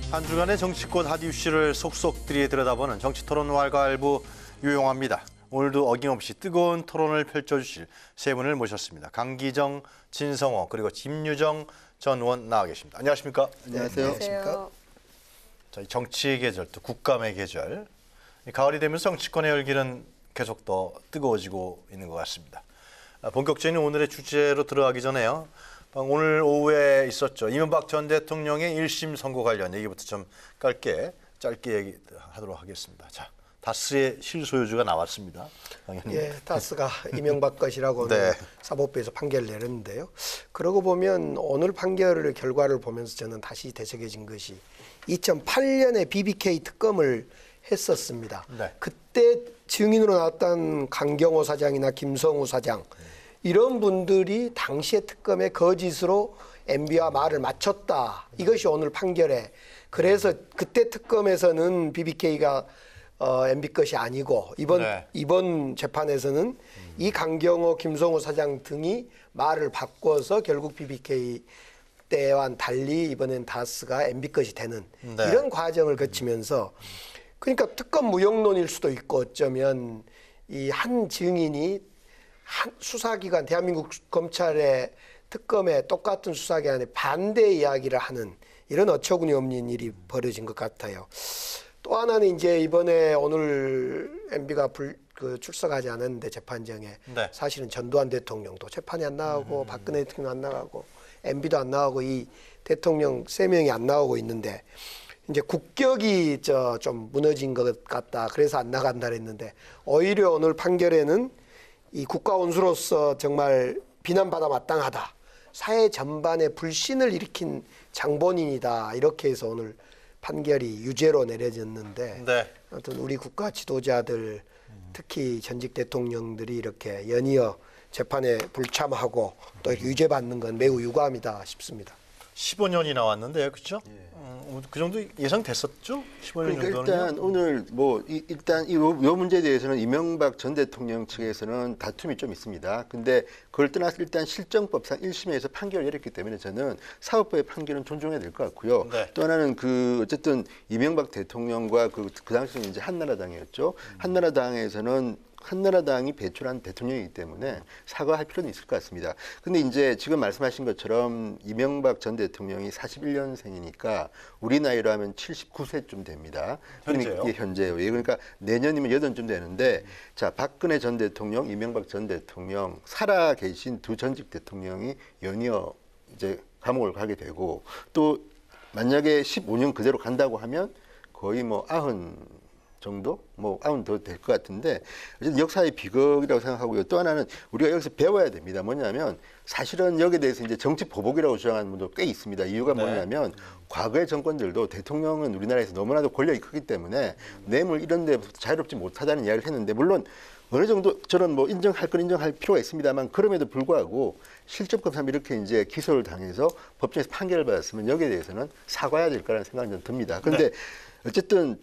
한 주간의 정치권 핫 이슈를 속속들이 들여다보는 정치토론 왈가왈부 유용합니다. 오늘도 어김없이 뜨거운 토론을 펼쳐주실 세 분을 모셨습니다. 강기정, 진성호 그리고 김유정 전 의원 나와 계십니다. 안녕하십니까? 안녕하세요. 안녕하세요. 자, 국감의 계절, 또 국감의 계절. 가을이 되면서 정치권의 열기는 계속 더 뜨거워지고 있는 것 같습니다. 본격적인 오늘의 주제로 들어가기 전에요. 오늘 오후에 있었죠. 이명박 전 대통령의 1심 선고 관련 얘기부터 좀 짧게 얘기하도록 하겠습니다. 자, 다스의 실소유주가 나왔습니다. 당연히. 예, 다스가 이명박 것이라고 네. 사법부에서 판결을 내렸는데요. 그러고 보면 오늘 판결 결과를 보면서 저는 다시 되새겨진 것이 2008년에 BBK 특검을 했었습니다. 네. 그때 증인으로 나왔던 강경호 사장이나 김성우 사장 이런 분들이 당시의 특검의 거짓으로 MB와 말을 맞췄다. 이것이 오늘 판결에. 그래서 그때 특검에서는 BBK가 MB 것이 아니고 이번 재판에서는 이 강경호, 김성우 사장 등이 말을 바꿔서 결국 BBK 때와는 달리 이번엔 다스가 MB 것이 되는 이런 과정을 거치면서 그러니까 특검 무용론일 수도 있고 어쩌면 이 한 증인이 한 수사기관 대한민국 검찰의 특검에 똑같은 수사기관에 반대 이야기를 하는 이런 어처구니 없는 일이 벌어진 것 같아요. 또 하나는 이제 이번에 오늘 MB가 출석하지 않았는데 재판정에 네. 사실은 전두환 대통령도 재판이 안 나가고 박근혜 대통령 안 나가고 MB도 안 나가고 이 대통령 3명이 안 나오고 있는데 이제 국격이 좀 무너진 것 같다. 그래서 안 나간다 그랬는데 오히려 오늘 판결에는 이 국가 원수로서 정말 비난받아 마땅하다. 사회 전반에 불신을 일으킨 장본인이다. 이렇게 해서 오늘 판결이 유죄로 내려졌는데 네. 아무튼 우리 국가 지도자들 특히 전직 대통령들이 이렇게 연이어 재판에 불참하고 또 이렇게 유죄받는 건 매우 유감이다 싶습니다. 15년이 나왔는데요, 그렇죠? 그 정도 예상됐었죠? 15년 그러니까 정도는요? 일단 오늘 일단 요 문제에 대해서는 이명박 전 대통령 측에서는 다툼이 좀 있습니다. 근데 그걸 떠나서 일단 실정법상 1심에서 판결을 내렸기 때문에 저는 사법부의 판결은 존중해야 될 것 같고요. 네. 또 하나는 어쨌든 이명박 대통령과 그 당시는 이제 한나라당이었죠. 한나라당이 배출한 대통령이기 때문에 사과할 필요는 있을 것 같습니다. 근데 이제 지금 말씀하신 것처럼 이명박 전 대통령이 41년생이니까 우리 나이로 하면 79세쯤 됩니다. 현재요? 예, 현재요. 예, 그러니까 내년이면 80쯤 되는데 자, 박근혜 전 대통령, 이명박 전 대통령 살아 계신 두 전직 대통령이 연이어 이제 감옥을 가게 되고 또 만약에 15년 그대로 간다고 하면 거의 90 정도? 90 더 될 것 같은데 어쨌든 역사의 비극이라고 생각하고요. 또 하나는 우리가 여기서 배워야 됩니다. 뭐냐면 사실은 여기에 대해서 이제 정치 보복이라고 주장하는 분도 꽤 있습니다. 이유가 뭐냐면 과거의 정권들도 대통령은 우리나라에서 너무나도 권력이 크기 때문에 뇌물 이런 데부터 자유롭지 못하다는 이야기를 했는데 물론 어느 정도 저런 인정할 건 인정할 필요가 있습니다만 그럼에도 불구하고 실적법상 이렇게 이제 기소를 당해서 법정에서 판결을 받았으면 여기에 대해서는 사과해야 될 거라는 생각이 좀 듭니다. 그런데 어쨌든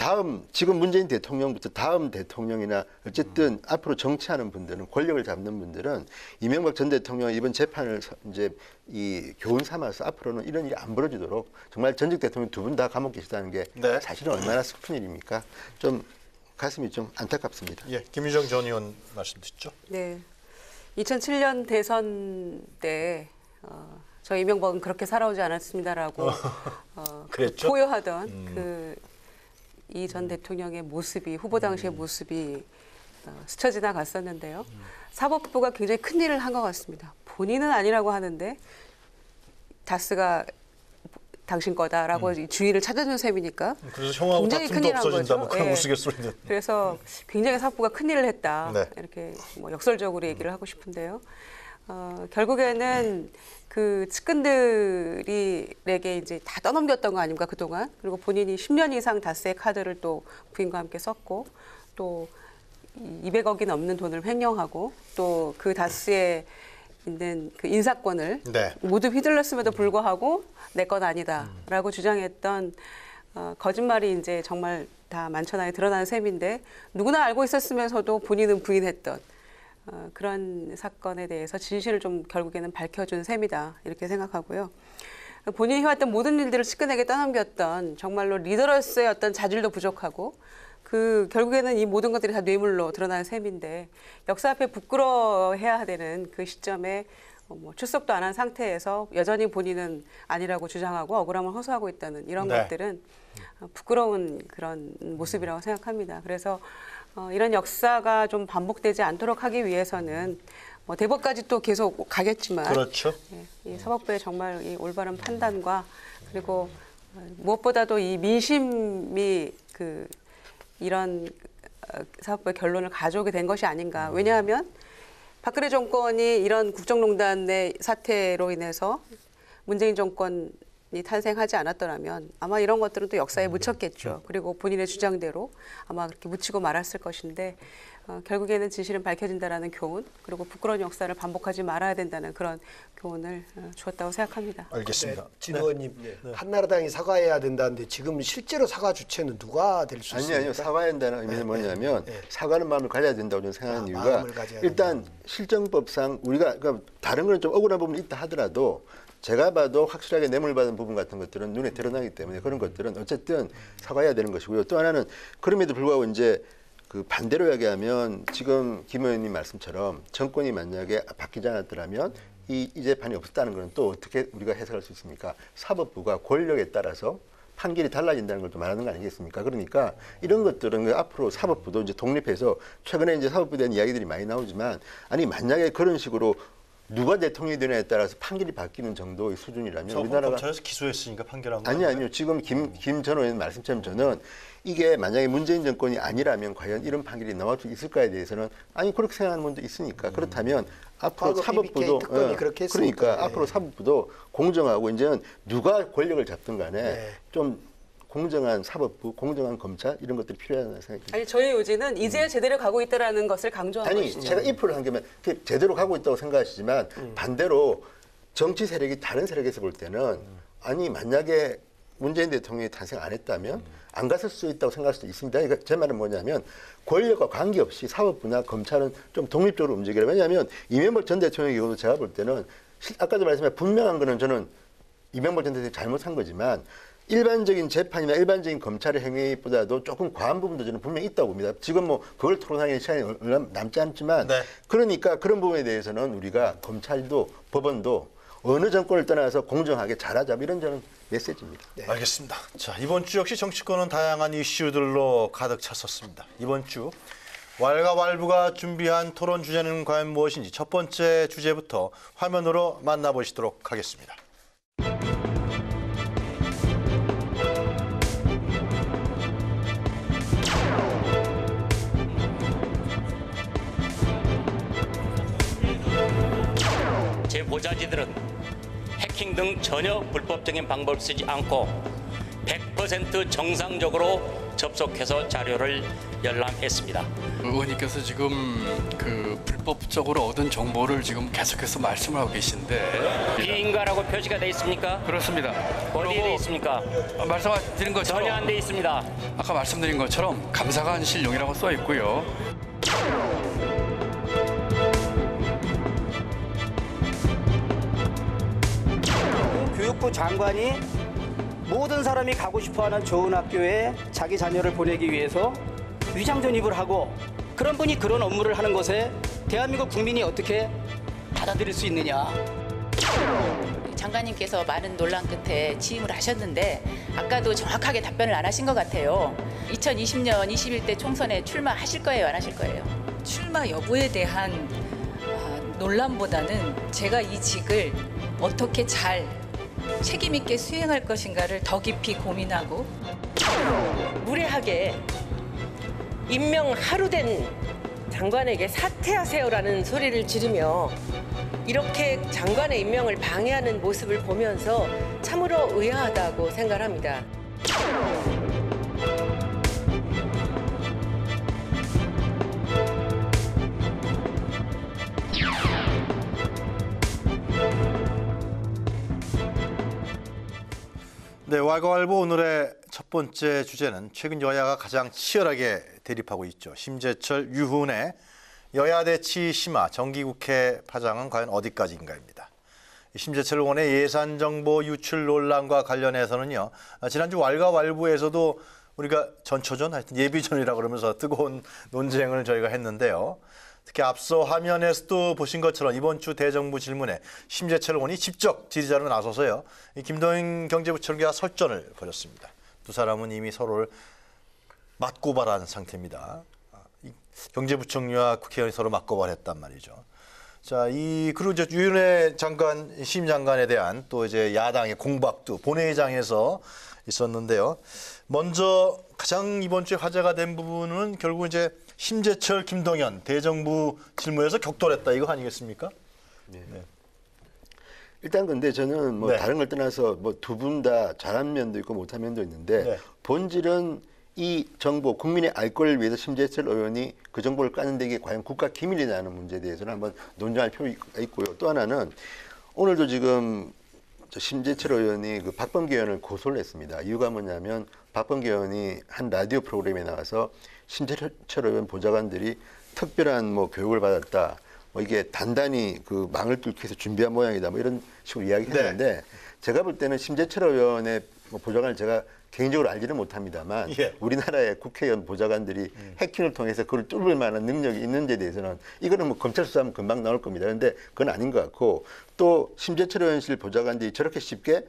지금 문재인 대통령부터 다음 대통령이나 어쨌든 앞으로 정치하는 분들은 권력을 잡는 분들은 이명박 전 대통령 이번 재판을 이제 이 교훈 삼아서 앞으로는 이런 일이 안 벌어지도록 정말 전직 대통령 두 분 다 감옥 계시다는 게 사실은 얼마나 슬픈 일입니까? 좀 가슴이 좀 안타깝습니다. 예, 김유정 전 의원 말씀 듣죠? 네, 2007년 대선 때 저 이명박은 그렇게 살아오지 않았습니다라고 그랬죠? 포효하던 이 전 대통령의 모습이 후보 당시의 모습이 스쳐 지나갔었는데요. 사법부가 굉장히 큰 일을 한 것 같습니다. 본인은 아니라고 하는데 다스가 당신 거다라고 주의를 찾아준 셈이니까 그래서 형하고 굉장히 다툼도 큰일 한 없어진다. 거죠. 그런 예. 우스갯소리는. 그래서 굉장히 사법부가 큰일을 했다. 네. 이렇게 역설적으로 얘기를 하고 싶은데요. 결국에는 그 측근들에게 이제 다 떠넘겼던 거 아닙니까 그동안. 그리고 본인이 10년 이상 다스의 카드를 또 부인과 함께 썼고 또 200억이 넘는 돈을 횡령하고 또 그 다스에 있는 그 인사권을 모두 휘둘렀음에도 불구하고 내 건 아니다라고 주장했던 거짓말이 이제 정말 다 만천하에 드러나는 셈인데 누구나 알고 있었으면서도 본인은 부인했던 그런 사건에 대해서 진실을 좀 결국에는 밝혀준 셈이다 이렇게 생각하고요. 본인이 해왔던 모든 일들을 측근에게 떠넘겼던 정말로 리더로서의 어떤 자질도 부족하고 결국에는 이 모든 것들이 다 뇌물로 드러나는 셈인데 역사 앞에 부끄러워해야 되는 그 시점에 출석도 안 한 상태에서 여전히 본인은 아니라고 주장하고 억울함을 호소하고 있다는 이런 네. 것들은 부끄러운 그런 모습이라고 생각합니다. 그래서 이런 역사가 좀 반복되지 않도록 하기 위해서는 대법까지 또 계속 가겠지만 그렇죠. 이 사법부의 정말 이 올바른 판단과 그리고 무엇보다도 이 민심이 이런 사법부의 결론을 가져오게 된 것이 아닌가. 왜냐하면 박근혜 정권이 이런 국정농단의 사태로 인해서 문재인 정권이 탄생하지 않았더라면 아마 이런 것들은 또 역사에 묻혔겠죠. 그리고 본인의 주장대로 아마 그렇게 묻히고 말았을 것인데 결국에는 진실은 밝혀진다라는 교훈 그리고 부끄러운 역사를 반복하지 말아야 된다는 그런 교훈을 주었다고 생각합니다. 알겠습니다. 네, 진 의원님, 한나라당이 사과해야 된다는데 지금 실제로 사과 주체는 누가 될 수 있습니까? 아니요. 사과해야 된다는 의미는 뭐냐면 사과하는 마음을 가져야 된다고 저는 생각하는 이유가 마음을 가져야 일단 실정법상 우리가 그러니까 다른 거는 좀 억울한 부분이 있다 하더라도 제가 봐도 확실하게 뇌물받은 부분 같은 것들은 눈에 드러나기 때문에 그런 것들은 어쨌든 사과해야 되는 것이고요. 또 하나는 그럼에도 불구하고 이제 반대로 이야기하면 지금 김 의원님 말씀처럼 정권이 만약에 바뀌지 않았더라면 이 재판이 없었다는 건 또 어떻게 우리가 해석할 수 있습니까? 사법부가 권력에 따라서 판결이 달라진다는 걸 또 말하는 거 아니겠습니까? 그러니까 이런 것들은 앞으로 사법부도 이제 독립해서 최근에 이제 사법부에 대한 이야기들이 많이 나오지만 아니 만약에 그런 식으로 누가 대통령이 되냐에 따라서 판결이 바뀌는 정도의 수준이라면 우리나라가 검찰에서 기소했으니까 판결한 거 아니요. 지금 김 전 의원 말씀처럼 저는 이게 만약에 문재인 정권이 아니라면 과연 이런 판결이 나올 수 있을까에 대해서는 아니 그렇게 생각하는 분도 있으니까 그렇다면 앞으로 사법부도 특검이 그렇게 했으니까. 그러니까 앞으로 사법부도 공정하고 이제는 누가 권력을 잡든 간에 좀 공정한 사법부, 공정한 검찰 이런 것들이 필요하다는 생각이 듭니다. 아니 저희 요지는 이제 제대로 가고 있다라는 것을 강조하는 아니 것이죠. 제가 if를 한 게면 제대로 가고 있다고 생각하시지만 반대로 정치 세력이 다른 세력에서 볼 때는 아니 만약에 문재인 대통령이 탄생 안 했다면 안 갔을 수 있다고 생각할 수도 있습니다. 그러니까 제 말은 뭐냐면 권력과 관계없이 사법부나 검찰은 좀 독립적으로 움직이라. 왜냐하면 이명박 전 대통령의 경우도 제가 볼 때는 아까도 말씀하신 분명한 거는 저는 이명박 전 대통령이 잘못한 거지만 일반적인 재판이나 일반적인 검찰의 행위보다도 조금 과한 부분도 저는 분명히 있다고 봅니다. 지금 뭐 그걸 토론하기는 시간이 얼마 남지 않지만 그러니까 그런 부분에 대해서는 우리가 검찰도 법원도 어느 정권을 떠나서 공정하게 잘하자 이런 저는 메시지입니다. 알겠습니다. 자, 이번 주 역시 정치권은 다양한 이슈들로 가득 찼었습니다. 이번 주 왈가왈부가 준비한 토론 주제는 과연 무엇인지 첫 번째 주제부터 화면으로 만나보시도록 하겠습니다. 제보자지들은 해킹 등 전혀 불법적인 방법을 쓰지 않고 100% 정상적으로 접속해서 자료를 열람했습니다. 의원님께서 지금 불법적으로 얻은 정보를 지금 계속해서 말씀을 하고 계신데 비인가라고 표시가 돼 있습니까? 그렇습니다. 어디에 돼 있습니까? 말씀드린 것처럼 전혀 안 돼 있습니다. 아까 말씀드린 것처럼 감사관 실용이라고 써 있고요. 교육부 장관이 모든 사람이 가고 싶어하는 좋은 학교에 자기 자녀를 보내기 위해서 위장 전입을 하고 그런 분이 그런 업무를 하는 것에 대한민국 국민이 어떻게 받아들일 수 있느냐. 장관님께서 많은 논란 끝에 취임을 하셨는데 아까도 정확하게 답변을 안 하신 것 같아요. 2020년 21대 총선에 출마하실 거예요, 안 하실 거예요? 출마 여부에 대한 논란보다는 제가 이 직을 어떻게 잘 책임 있게 수행할 것인가를 더 깊이 고민하고 무례하게 임명 하루 된 장관에게 사퇴하세요라는 소리를 지르며 이렇게 장관의 임명을 방해하는 모습을 보면서 참으로 의아하다고 생각합니다. 네, 왈가왈부 오늘의 첫 번째 주제는 최근 여야가 가장 치열하게 대립하고 있죠. 심재철, 유훈의 여야 대치 심화 정기국회 파장은 과연 어디까지인가입니다. 심재철 의원의 예산 정보 유출 논란과 관련해서는요. 지난주 왈가왈부에서도 우리가 전초전, 하여튼 예비전이라 그러면서 뜨거운 논쟁을 저희가 했는데요. 특히 앞서 화면에서도 보신 것처럼 이번 주 대정부 질문에 심재철 의원이 직접 질의자로 나서서요. 김동연 경제부총리와 설전을 벌였습니다. 두 사람은 이미 서로를 맞고발한 상태입니다. 경제부총리와 국회의원이 서로 맞고발했단 말이죠. 자, 그리고 이제 유은혜 장관, 심장관에 대한 또 이제 야당의 공박도 본회의장에서 있었는데요. 먼저 가장 이번 주에 화제가 된 부분은 결국 이제 심재철, 김동연 대정부 질문에서 격돌했다 이거 아니겠습니까? 네. 일단 근데 저는 뭐 네. 다른 걸 떠나서 뭐 두 분 다 잘한 면도 있고 못한 면도 있는데 네. 본질은 이 정보, 국민의 알 권리를 위해서 심재철 의원이 그 정보를 까는데 이게 과연 국가 기밀이냐는 문제에 대해서는 한번 논쟁할 필요가 있고요. 또 하나는 오늘도 지금 심재철 의원이 그 박범계 의원을 고소를 했습니다. 이유가 뭐냐면 박범계 의원이 한 라디오 프로그램에 나와서 심재철 의원 보좌관들이 특별한 뭐 교육을 받았다. 뭐 이게 단단히 그 망을 뚫기 위해서 준비한 모양이다. 뭐 이런 식으로 이야기했는데 네. 제가 볼 때는 심재철 의원의 뭐 보좌관을 제가 개인적으로 알지는 못합니다만 예. 우리나라의 국회의원 보좌관들이 해킹을 통해서 그걸 뚫을 만한 능력이 있는지에 대해서는 이거는 뭐 검찰 수사하면 금방 나올 겁니다. 그런데 그건 아닌 것 같고 또 심재철 의원실 보좌관들이 저렇게 쉽게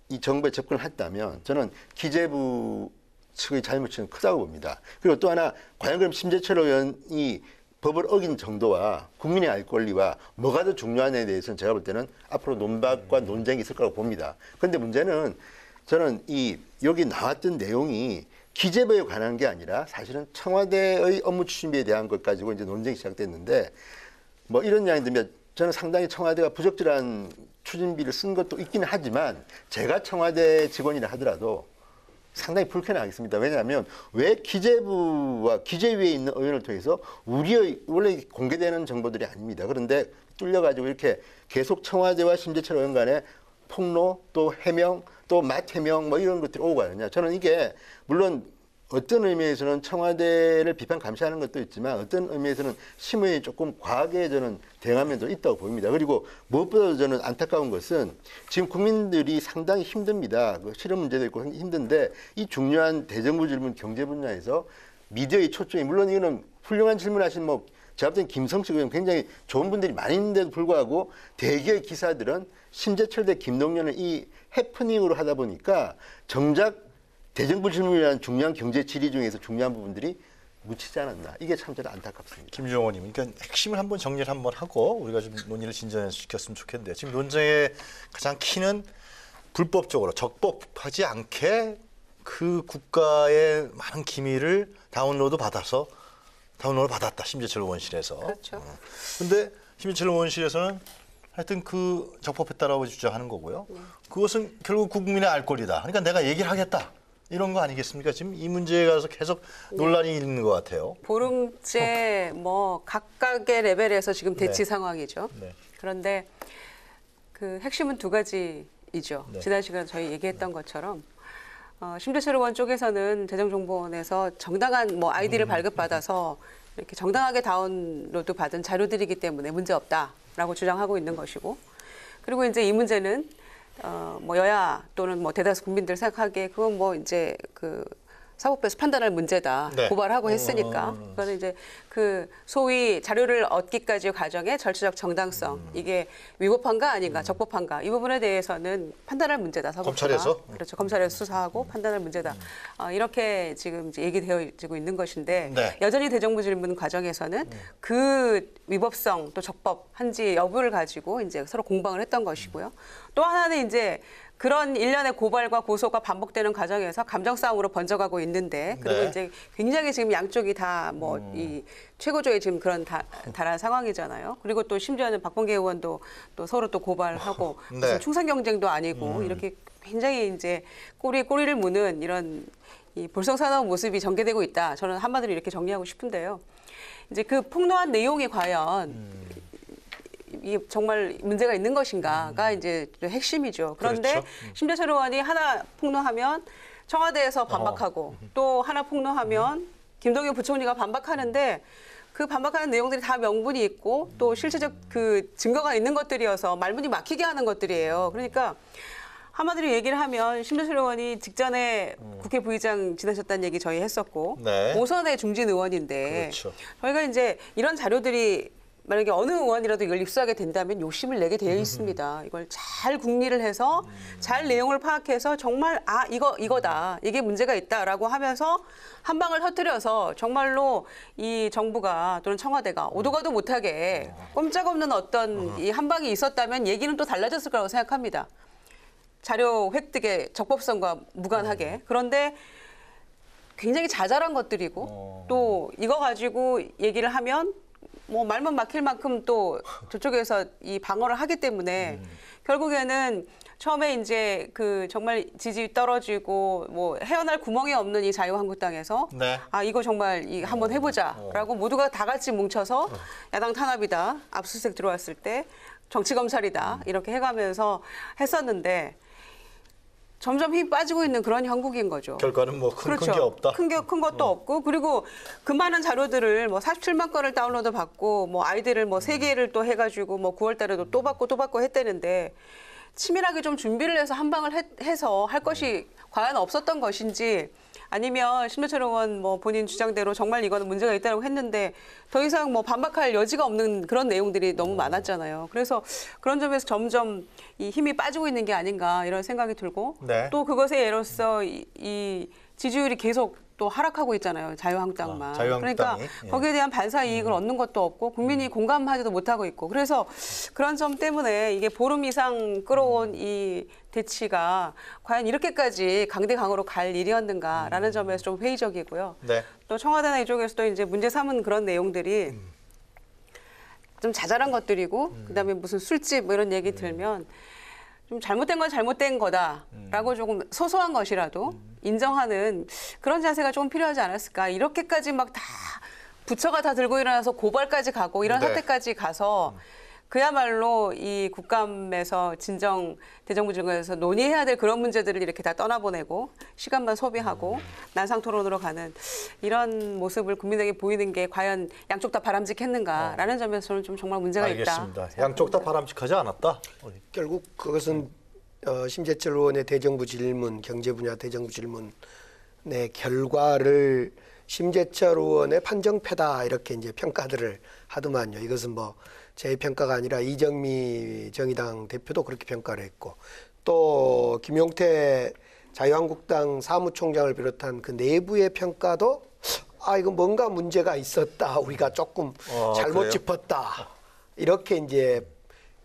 이 정보에 접근을 했다면 저는 기재부 측의 잘못이 크다고 봅니다. 그리고 또 하나 과연 그럼 심재철 의원이 법을 어긴 정도와 국민의 알 권리와 뭐가 더 중요하냐에 대해서는 제가 볼 때는 앞으로 논박과 논쟁이 있을 거라고 봅니다. 그런데 문제는 저는 여기 나왔던 내용이 기재부에 관한 게 아니라 사실은 청와대의 업무 추진비에 대한 것 가지고 이제 논쟁이 시작됐는데 뭐 이런 이야기 들으면 저는 상당히 청와대가 부적절한 추진비를 쓴 것도 있기는 하지만 제가 청와대 직원이라 하더라도 상당히 불쾌하겠습니다. 왜냐하면 왜 기재부와 기재위에 있는 의원을 통해서 우리의 원래 공개되는 정보들이 아닙니다. 그런데 뚫려가지고 이렇게 계속 청와대와 심재철 의원 간에 폭로 또 해명 또 맞해명 뭐 이런 것들이 오고 가느냐. 저는 이게 물론 어떤 의미에서는 청와대를 비판 감시하는 것도 있지만 어떤 의미에서는 심의 조금 과하게 저는 대응한 면도 있다고 보입니다. 그리고 무엇보다도 저는 안타까운 것은 지금 국민들이 상당히 힘듭니다. 그 실업 문제도 있고 힘든데 이 중요한 대정부 질문 경제 분야에서 미디어의 초점이 물론 이거는 훌륭한 질문하신 뭐 제가 볼 때는 김성식 의원 굉장히 좋은 분들이 많이 있는데도 불구하고 대개의 기사들은 심재철 대 김동연을 이 해프닝으로 하다 보니까 정작 대정부 질문이라는 중요한 경제 질의 중에서 중요한 부분들이 묻히지 않았나. 이게 참 저는 안타깝습니다. 김종호님, 그러니까 핵심을 한번 정리를 한번 하고 우리가 좀 논의를 진전시켰으면 좋겠는데 지금 논쟁의 가장 키는 불법적으로 적법하지 않게 그 국가의 많은 기밀을 다운로드 받았다. 심재철 의원실에서. 그렇죠. 그런데 심재철 의원실에서는 하여튼 그 적법했다라고 주장하는 거고요. 그것은 결국 국민의 알 권리다. 그러니까 내가 얘기를 하겠다. 이런 거 아니겠습니까? 지금 이 문제에 관해서 계속 논란이 있는 것 같아요. 보름째 뭐 각각의 레벨에서 지금 대치 네. 상황이죠. 네. 그런데 그 핵심은 두 가지이죠. 네. 지난 시간에 저희 얘기했던 것처럼 심재철 의원 쪽에서는 재정정보원에서 정당한 뭐 아이디를 발급받아서 이렇게 정당하게 다운로드 받은 자료들이기 때문에 문제 없다라고 주장하고 있는 것이고, 그리고 이제 이 문제는 뭐 여야 또는 뭐 대다수 국민들 생각하기에 그건 뭐 이제 그 사법부에서 판단할 문제다. 네. 고발하고 했으니까. 그거는 이제 그 소위 자료를 얻기까지의 과정의 절차적 정당성, 이게 위법한가 아닌가, 적법한가, 이 부분에 대해서는 판단할 문제다. 사법부가. 검찰에서? 그렇죠. 검찰에서 수사하고 판단할 문제다. 이렇게 지금 이제 얘기되어지고 있는 것인데 네. 여전히 대정부 질문 과정에서는 그 위법성 또 적법한지 여부를 가지고 이제 서로 공방을 했던 것이고요. 또 하나는 이제 그런 일련의 고발과 고소가 반복되는 과정에서 감정 싸움으로 번져가고 있는데, 그리고 네. 이제 굉장히 지금 양쪽이 다 뭐 이 최고조의 지금 그런 달한 상황이잖아요. 그리고 또 심지어는 박범계 의원도 또 서로 또 고발하고 네. 무슨 충성 경쟁도 아니고 이렇게 굉장히 이제 꼬리를 무는 이런 이 볼썽사나운 모습이 전개되고 있다. 저는 한마디로 이렇게 정리하고 싶은데요. 이제 그 폭로한 내용이 과연 이게 정말 문제가 있는 것인가가 이제 핵심이죠. 그런데 그렇죠. 심재철 의원이 하나 폭로하면 청와대에서 반박하고 또 하나 폭로하면 김동연 부총리가 반박하는데 그 반박하는 내용들이 다 명분이 있고 또 실체적 그 증거가 있는 것들이어서 말문이 막히게 하는 것들이에요. 그러니까 한마디로 얘기를 하면 심재철 의원이 직전에 국회 부의장 지나셨다는 얘기 저희 했었고 네. 5선의 중진 의원인데 그렇죠. 저희가 이제 이런 자료들이 만약에 어느 의원이라도 이걸 입수하게 된다면 욕심을 내게 되어 있습니다. 이걸 잘 궁리를 해서 잘 내용을 파악해서 정말 이거다. 이게 문제가 있다라고 하면서 한 방을 터뜨려서 정말로 이 정부가 또는 청와대가 오도 가도 못하게 꼼짝없는 어떤 이 한 방이 있었다면 얘기는 또 달라졌을 거라고 생각합니다. 자료 획득의 적법성과 무관하게. 그런데 굉장히 자잘한 것들이고 또 이거 가지고 얘기를 하면 뭐 말만 막힐 만큼 또 저쪽에서 이 방어를 하기 때문에 결국에는 처음에 이제 그 정말 지지 떨어지고 뭐 헤어날 구멍이 없는 이 자유한국당에서 네. 이거 정말 한번 해보자라고 모두가 다 같이 뭉쳐서 야당 탄압이다, 압수수색 들어왔을 때 정치 검찰이다 이렇게 해가면서 했었는데. 점점 힘이 빠지고 있는 그런 형국인 거죠. 결과는 뭐 큰 게 없다. 큰 것도 없고 그리고 그 많은 자료들을 뭐 47만 건을 다운로드 받고 뭐 아이디를 뭐 3개를 또 해가지고 뭐 9월 달에도 또 받고 했다는데 치밀하게 좀 준비를 해서 한 방을 해서 할 것이 과연 없었던 것인지 아니면 심재철 의원 뭐 본인 주장대로 정말 이거는 문제가 있다고 했는데 더 이상 뭐 반박할 여지가 없는 그런 내용들이 너무 많았잖아요. 그래서 그런 점에서 점점 이 힘이 빠지고 있는 게 아닌가 이런 생각이 들고 네. 또 그것에 예로서 이 지지율이 계속 또 하락하고 있잖아요. 자유한국당만. 자유한국당이. 그러니까 예. 거기에 대한 반사 이익을 얻는 것도 없고 국민이 공감하지도 못하고 있고 그래서 그런 점 때문에 이게 보름 이상 끌어온 이 대치가 과연 이렇게까지 강대강으로 갈 일이었는가라는 점에서 좀 회의적이고요. 네. 또 청와대나 이쪽에서도 이제 문제 삼은 그런 내용들이 좀 자잘한 것들이고 그다음에 무슨 술집 뭐 이런 얘기 들면 좀 잘못된 건 잘못된 거다라고 조금 소소한 것이라도 인정하는 그런 자세가 조금 필요하지 않았을까. 이렇게까지 막 다 부처가 다 들고 일어나서 고발까지 가고 이런 네. 사태까지 가서 그야말로 이 국감에서 진정 대정부 증거에서 논의해야 될 그런 문제들을 이렇게 다 떠나보내고 시간만 소비하고 난상 토론으로 가는 이런 모습을 국민에게 보이는 게 과연 양쪽 다 바람직했는가라는 점에서 저는 좀 정말 문제가 알겠습니다. 있다. 양쪽 다 바람직하지 않았다. 결국 그것은 심재철 의원의 대정부 질문, 경제 분야 대정부 질문의 결과를 심재철 의원의 판정패다 이렇게 이제 평가들을 하더만요. 이것은 뭐 제 평가가 아니라 이정미 정의당 대표도 그렇게 평가를 했고 또 김용태 자유한국당 사무총장을 비롯한 그 내부의 평가도 이거 뭔가 문제가 있었다. 우리가 조금 잘못 그래요? 짚었다. 이렇게 이제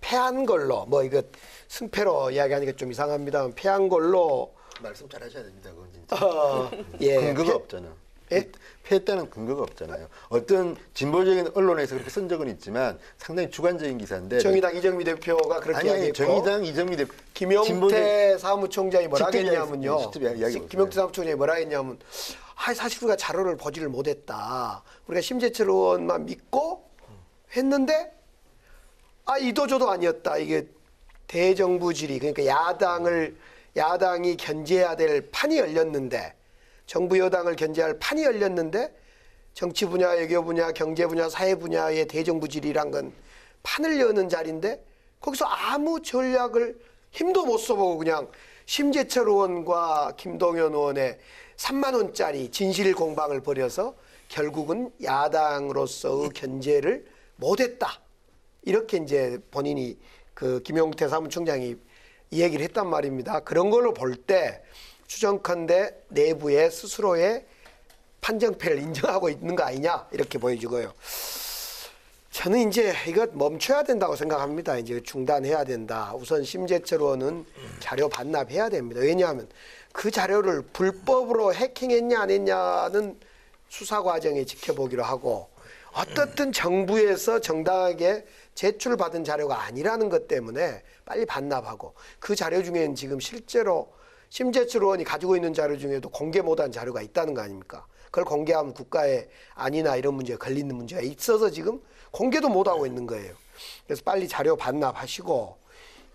패한 걸로 뭐 이거 승패로 이야기하니까 좀 이상합니다만 패한 걸로 말씀 잘하셔야 됩니다. 그건 진짜. 예. 근거가 없잖아. 예? 패했다는 근거가 없잖아요. 어떤 진보적인 언론에서 그렇게 쓴 적은 있지만 상당히 주관적인 기사인데. 정의당 이정미 대표가 그렇게 아니 이야기했고 정의당 이정미 대표 김용태 사무총장이 뭐라 직접 했냐면요. 직접 이야기해보세요. 김용태 사무총장이 뭐라 했냐면 사실 우리가 자료를 보지를 못했다. 우리가 심재철 의원만 믿고 했는데 이도저도 아니었다. 이게 대정부 질의 그러니까 야당이 견제해야 될 판이 열렸는데 정부 여당을 견제할 판이 열렸는데 정치 분야, 외교 분야, 경제 분야, 사회 분야의 대정부 질의란 건 판을 여는 자리인데 거기서 아무 전략을 힘도 못 써보고 그냥 심재철 의원과 김동연 의원의 3만 원짜리 진실 공방을 벌여서 결국은 야당으로서의 견제를 못했다. 이렇게 이제 본인이 그 김용태 사무총장이 이 얘기를 했단 말입니다. 그런 걸로 볼 때 추정컨대 내부의 스스로의 판정패를 인정하고 있는 거 아니냐 이렇게 보여지고요. 저는 이제 이거 멈춰야 된다고 생각합니다. 이제 중단해야 된다. 우선 심재철 의원은 자료 반납해야 됩니다. 왜냐하면 그 자료를 불법으로 해킹했냐 안 했냐는 수사 과정에 지켜보기로 하고 어떻든 정부에서 정당하게 제출받은 자료가 아니라는 것 때문에 빨리 반납하고 그 자료 중에는 지금 실제로 심재철 의원이 가지고 있는 자료 중에도 공개 못한 자료가 있다는 거 아닙니까? 그걸 공개하면 국가의 안위나 이런 문제가 걸리는 문제가 있어서 지금 공개도 못하고 있는 거예요. 그래서 빨리 자료 반납하시고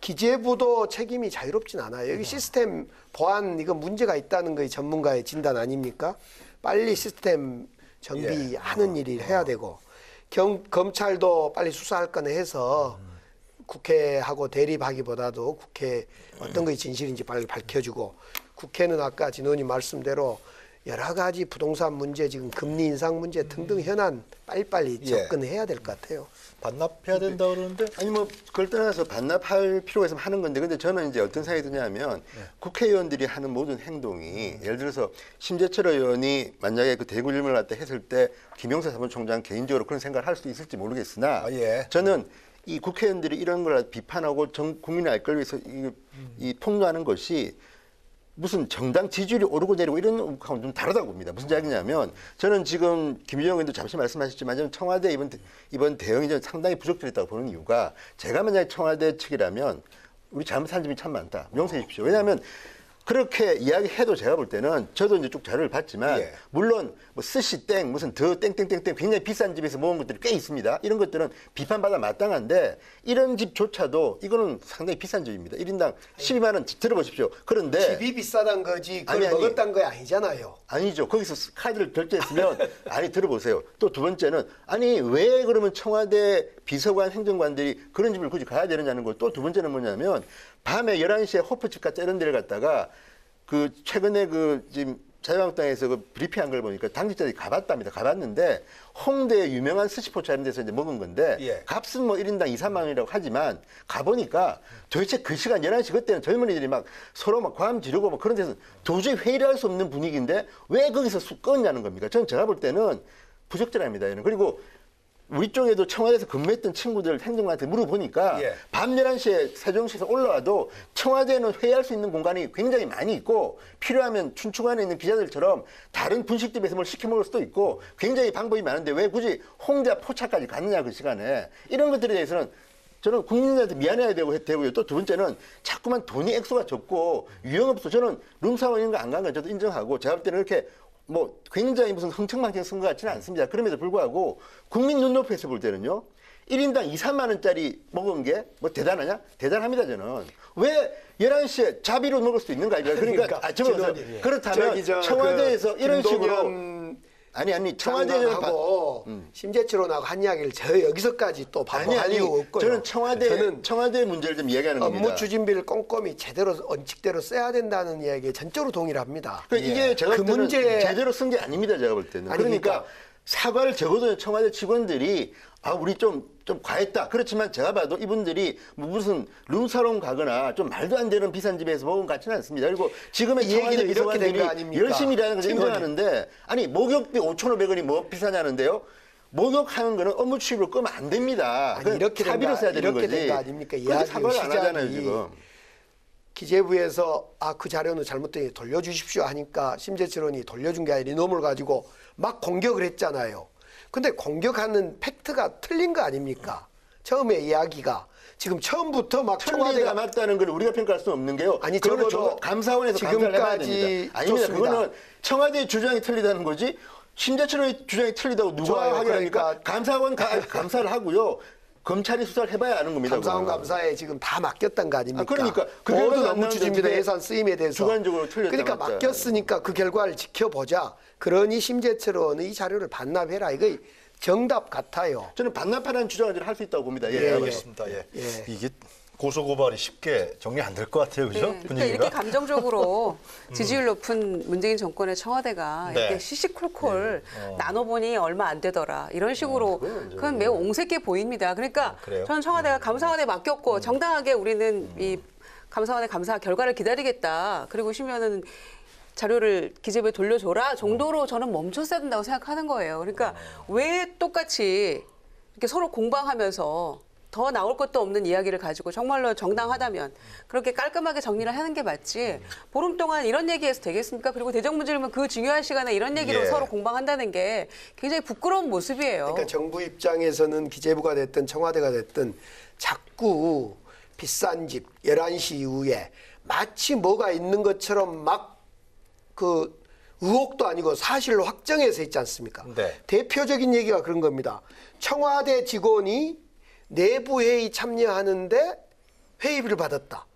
기재부도 책임이 자유롭진 않아요. 여기 시스템 보안 이거 문제가 있다는 게 전문가의 진단 아닙니까? 빨리 시스템 정비하는 일이 해야 되고 검찰도 빨리 수사할 건 해서 국회하고 대립하기보다도 국회 어떤 것이 진실인지 빨리 밝혀주고, 국회는 아까 진 의원님 말씀대로 여러 가지 부동산 문제, 지금 금리 인상 문제 등등 현안 빨리빨리 접근해야 될 것 같아요. 반납해야 된다 그러는데 아니 뭐 그걸 떠나서 반납할 필요가 있으면 하는 건데, 근데 저는 이제 어떤 생각이 드냐면 국회의원들이 하는 모든 행동이, 예를 들어서 심재철 의원이 만약에 그 대구 질문을 갖다 했을 때 김영사 사무총장 개인적으로 그런 생각을 할 수도 있을지 모르겠으나 저는 이 국회의원들이 이런 걸 비판하고 국민의 알 걸 위해서 이 폭로하는 것이 무슨 정당 지지율이 오르고 내리고 이런 거하고는 좀 다르다고 봅니다. 무슨 이야기냐면, 저는 지금 김유정 의원도 잠시 말씀하셨지만 저는 청와대 이번 대응이 저는 상당히 부적절했다고 보는 이유가, 제가 만약에 청와대 측이라면 우리 잘못한 점이 참 많다, 용서해 주십시오. 왜냐하면 그렇게 이야기해도 제가 볼 때는, 저도 이제 쭉 자료를 봤지만 물론 뭐 스시 땡 무슨 더 땡땡땡땡 굉장히 비싼 집에서 모은 것들이 꽤 있습니다. 이런 것들은 비판받아 마땅한데, 이런 집조차도 이거는 상당히 비싼 집입니다. 1인당 12만 원 들어보십시오. 그런데 집이 비싸단 거지 그걸 먹었단 거 아니잖아요. 아니죠. 거기서 카드를 결제했으면 아니 들어보세요. 또 두 번째는, 아니 왜 그러면 청와대 비서관 행정관들이 그런 집을 굳이 가야 되느냐는 거. 또 두 번째는 뭐냐면, 밤에 11시에 호프집 같은 이런 데를 갔다가 그 최근에 그 지금 자유한국당에서 그 브리핑한 걸 보니까 당직자들이 가봤답니다. 가봤는데 홍대에 유명한 스시포차 이런 데서 이제 먹은 건데 값은 뭐 1인당 2, 3만 원이라고 하지만 가보니까 도대체 그 시간 11시 그때는 젊은이들이 막 서로 막 과음 지르고 막 그런 데서 도저히 회의를 할 수 없는 분위기인데 왜 거기서 쑥 껐냐는 겁니까? 저는 제가 볼 때는 부적절합니다. 얘는. 그리고 우리 쪽에도 청와대에서 근무했던 친구들 행정관한테 물어보니까 밤 11시에 세종시에서 올라와도 청와대는 회의할 수 있는 공간이 굉장히 많이 있고, 필요하면 춘추관에 있는 기자들처럼 다른 분식집에서 뭘 시켜 먹을 수도 있고 굉장히 방법이 많은데 왜 굳이 홍대 포차까지 갔느냐 그 시간에. 이런 것들에 대해서는 저는 국민들한테 미안해야 되고요. 또 두 번째는 자꾸만 돈이 액수가 적고 유형없어. 저는 룸사원 이런 거 안 간 건 저도 인정하고, 제가 볼 때는 이렇게 뭐 굉장히 무슨 흥청망청 쓴 것 같지는 않습니다. 그럼에도 불구하고 국민 눈높이에서 볼 때는요, 1인당 2, 3만 원짜리 먹은 게 뭐 대단하냐? 대단합니다, 저는. 왜 11시에 자비로 먹을 수 있는가? 그러니까 그렇다면 청와대에서 이런 식으로 아니 청와대하고 심재철원하고 한 이야기를 저 여기서까지 또 반복할 이유 없고요. 저는 청와대 문제를 좀 이야기하는 겁니다. 업무 추진비를 꼼꼼히 제대로 원칙대로 써야 된다는 이야기에 전적으로 동의를 합니다. 이게 제가 볼 때는 제대로 쓴 게 아닙니다. 제가 볼 때는. 그러니까 사과를 적어도 청와대 직원들이 우리 좀 과했다. 그렇지만 제가 봐도 이분들이 무슨 룸사롱 가거나 좀 말도 안 되는 비싼 집에서 먹은 것 같지는 않습니다. 그리고 지금의 청와대 비서관들이 열심히 일하는 걸 인정하는데, 아니 목욕비 5,500원이 뭐 비싸냐는데요. 목욕하는 거는 업무 추진비로 끄면 안 됩니다. 이렇게 사비로 써야 되는 거지. 된 거 아닙니까? 이야기 사과를 안 하잖아요 지금. 기재부에서 그 자료는 잘못되니 돌려주십시오 하니까 심재철 의원이 돌려준 게 아니라 이놈을 가지고 막 공격을 했잖아요. 근데 공격하는 팩트가 틀린 거 아닙니까? 처음에 이야기가. 지금 처음부터 막 청와대가 맞다는 걸 우리가 평가할 수 없는 게요. 아니 적어도 감사원에서 감사를 해봐야 됩니다. 아닙니다. 그거는 청와대의 주장이 틀리다는 거지, 심재철의 주장이 틀리다고 누가 확인합니까? 감사원 감사를 하고요. 검찰이 수사를 해봐야 아는 겁니다. 감사원 감사에 지금 다 맡겼던 거 아닙니까? 그러니까 모든 업무 추진비나 예산 쓰임에 대해서 주관적으로 틀렸다. 그러니까 맡겼으니까 그 결과를 지켜보자. 그러니 심재철 의원은 이 자료를 반납해라. 이거 정답 같아요. 저는 반납하라는 주장을 할 수 있다고 봅니다. 알겠습니다. 이게 고소고발이 쉽게 정리 안 될 것 같아요, 그죠? 그러니까 이렇게 감정적으로 지지율 높은 문재인 정권의 청와대가 이렇게 시시콜콜 나눠보니 얼마 안 되더라 이런 식으로 그건 매우 옹색해 보입니다. 그러니까 저는 청와대가 감사원에 맡겼고 정당하게 우리는 이 감사원의 감사 결과를 기다리겠다. 그리고 쉬면은 자료를 기재부에 돌려줘라 정도로 저는 멈췄어야 된다고 생각하는 거예요. 그러니까 왜 똑같이 이렇게 서로 공방하면서 더 나올 것도 없는 이야기를 가지고 정말로 정당하다면 그렇게 깔끔하게 정리를 하는 게 맞지, 보름 동안 이런 얘기해서 되겠습니까? 그리고 대정부질문 그 중요한 시간에 이런 얘기로 서로 공방한다는 게 굉장히 부끄러운 모습이에요. 그러니까 정부 입장에서는 기재부가 됐든 청와대가 됐든 자꾸 비싼 집 11시 이후에 마치 뭐가 있는 것처럼 막 그 의혹도 아니고 사실로 확정해서 있지 않습니까? 대표적인 얘기가 그런 겁니다. 청와대 직원이 내부 회의 참여하는데 회의비를 받았다.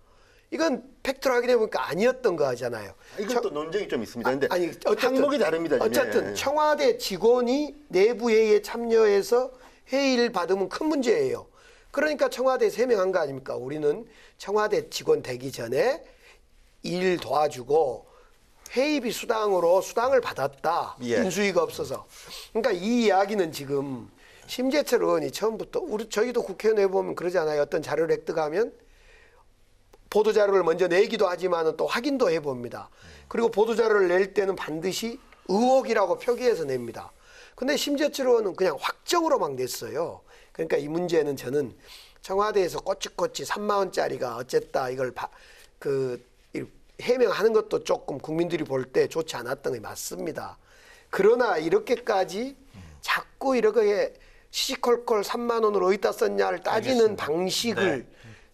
이건 팩트로 확인해 보니까 아니었던 거 하잖아요. 이것도 논쟁이 좀 있습니다. 근데 어쨌든, 항목이 다릅니다. 어쨌든 청와대 직원이 내부 회의에 참여해서 해일 받으면 큰 문제예요. 그러니까 청와대에서 해명한 거 아닙니까? 우리는 청와대 직원 되기 전에 일 도와주고 회의비 수당으로 수당을 받았다. 예. 인수위가 없어서. 그러니까 이 이야기는 지금 심재철 의원이 처음부터 저희도 국회의원 해보면 그러잖아요. 어떤 자료를 획득하면 보도자료를 먼저 내기도 하지만 또 확인도 해봅니다. 그리고 보도자료를 낼 때는 반드시 의혹이라고 표기해서 냅니다. 근데 심재철 의원은 그냥 확정으로 막 냈어요. 그러니까 이 문제는 저는 청와대에서 꼬치꼬치 3만 원짜리가 어쨌다 이걸 해명하는 것도 조금 국민들이 볼 때 좋지 않았던 게 맞습니다. 그러나 이렇게까지 자꾸 이렇게 시시콜콜 3만 원을 어디다 썼냐를 따지는 알겠습니다. 방식을 네.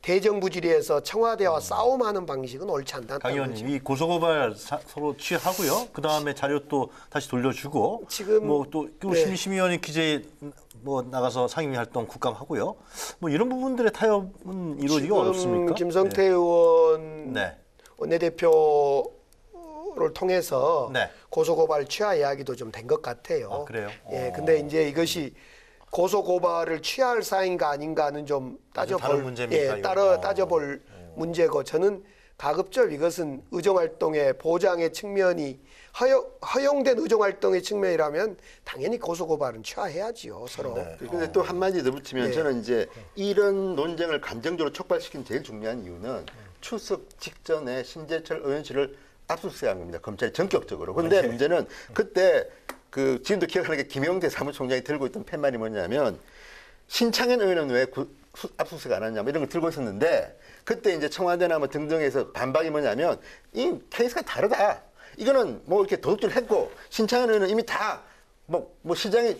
대정부질의에서 청와대와 싸움하는 방식은 옳지 강 않다는 의원님, 거죠. 이 고소고발 서로 취하고요. 그 다음에 자료 또 다시 돌려주고, 지금 뭐또 네. 심의위원회 기재 뭐 나가서 상임위 활동 국감하고요. 뭐 이런 부분들의 타협은 이루어지기 지금 어렵습니까? 김성태 의원 네. 원내대표를 통해서 네. 고소고발 취하 이야기도 좀 된 것 같아요. 아, 그래요? 예, 근데 이제 이것이 고소고발을 취할 사인가 아닌가는 좀 다른 따져볼 문제입니까, 예, 이거? 따져볼 문제고 저는 가급적 이것은 의정활동의 보장의 측면이 허용된 의정활동의 측면이라면 당연히 고소고발은 취하해야지요 서로. 네. 근데 또 한마디 더 붙이면 네. 저는 이제 이런 논쟁을 감정적으로 촉발시킨 제일 중요한 이유는 추석 직전에 신재철 의원실을 압수수색한 겁니다. 검찰이 전격적으로. 근데 문제는 그때 지금도 기억하는 게 김영대 사무총장이 들고 있던 팻말이 뭐냐면 신창현 의원은 왜 압수수색 안 하냐 뭐 이런 걸 들고 있었는데 그때 이제 청와대나 뭐 등등에서 반박이 뭐냐면 이 케이스가 다르다. 이거는 뭐 이렇게 도둑질 했고 신창현 의원은 이미 다 뭐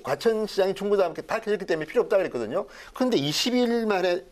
과천시장이 충분히 이렇게 밝혀졌기 때문에 필요 없다 그랬거든요. 그런데 22일 만에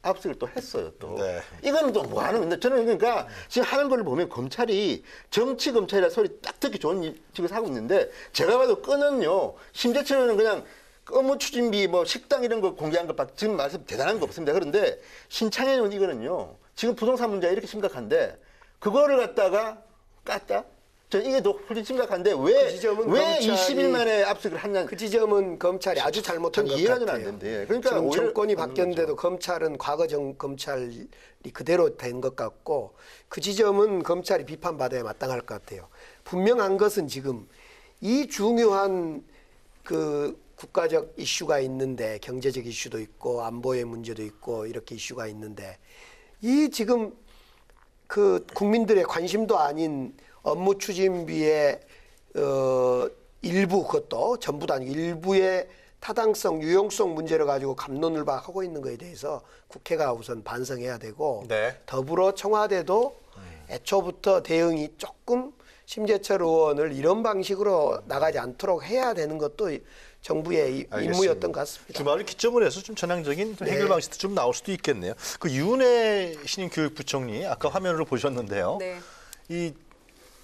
압수를 또 했어요, 또. 네. 이거는 또 뭐 하는 건데, 저는 그러니까 지금 하는 걸 보면 검찰이 정치 검찰이라 소리 딱 듣기 좋은 짓을 하고 있는데, 제가 봐도 끈은요, 심재철은 그냥 업무 추진비, 뭐 식당 이런 거 공개한 것 지금 말씀 대단한 거 없습니다. 그런데 신창현은 이거는요, 지금 부동산 문제가 이렇게 심각한데, 그거를 갖다가 깠다? 전 이게 더 훨씬 심각한데 왜 20일 만에 압수를 했냐? 그 지점은 검찰이 아주 잘못한 것 이해가 좀 같아요. 안 되는데. 그러니까 지금 오히려 정권이 받는 바뀌었는데도 검찰은 과거 검찰이 그대로 된 것 같고 그 지점은 검찰이 비판받아야 마땅할 것 같아요. 분명한 것은 지금 이 중요한 그 국가적 이슈가 있는데 경제적 이슈도 있고 안보의 문제도 있고 이렇게 이슈가 있는데 이 지금 그 국민들의 관심도 아닌 업무 추진비의 일부 그것도 전부도 아니고 일부의 타당성, 유용성 문제를 가지고 갑론을 하고 있는 것에 대해서 국회가 우선 반성해야 되고 네. 더불어 청와대도 애초부터 대응이 조금 심재철 의원을 이런 방식으로 나가지 않도록 해야 되는 것도 정부의 임무였던 것 같습니다. 주말을 기점으로 해서 좀 전향적인 해결 방식도 좀 나올 수도 있겠네요. 그 윤해 신임 교육부총리 아까 화면으로 보셨는데요. 네. 이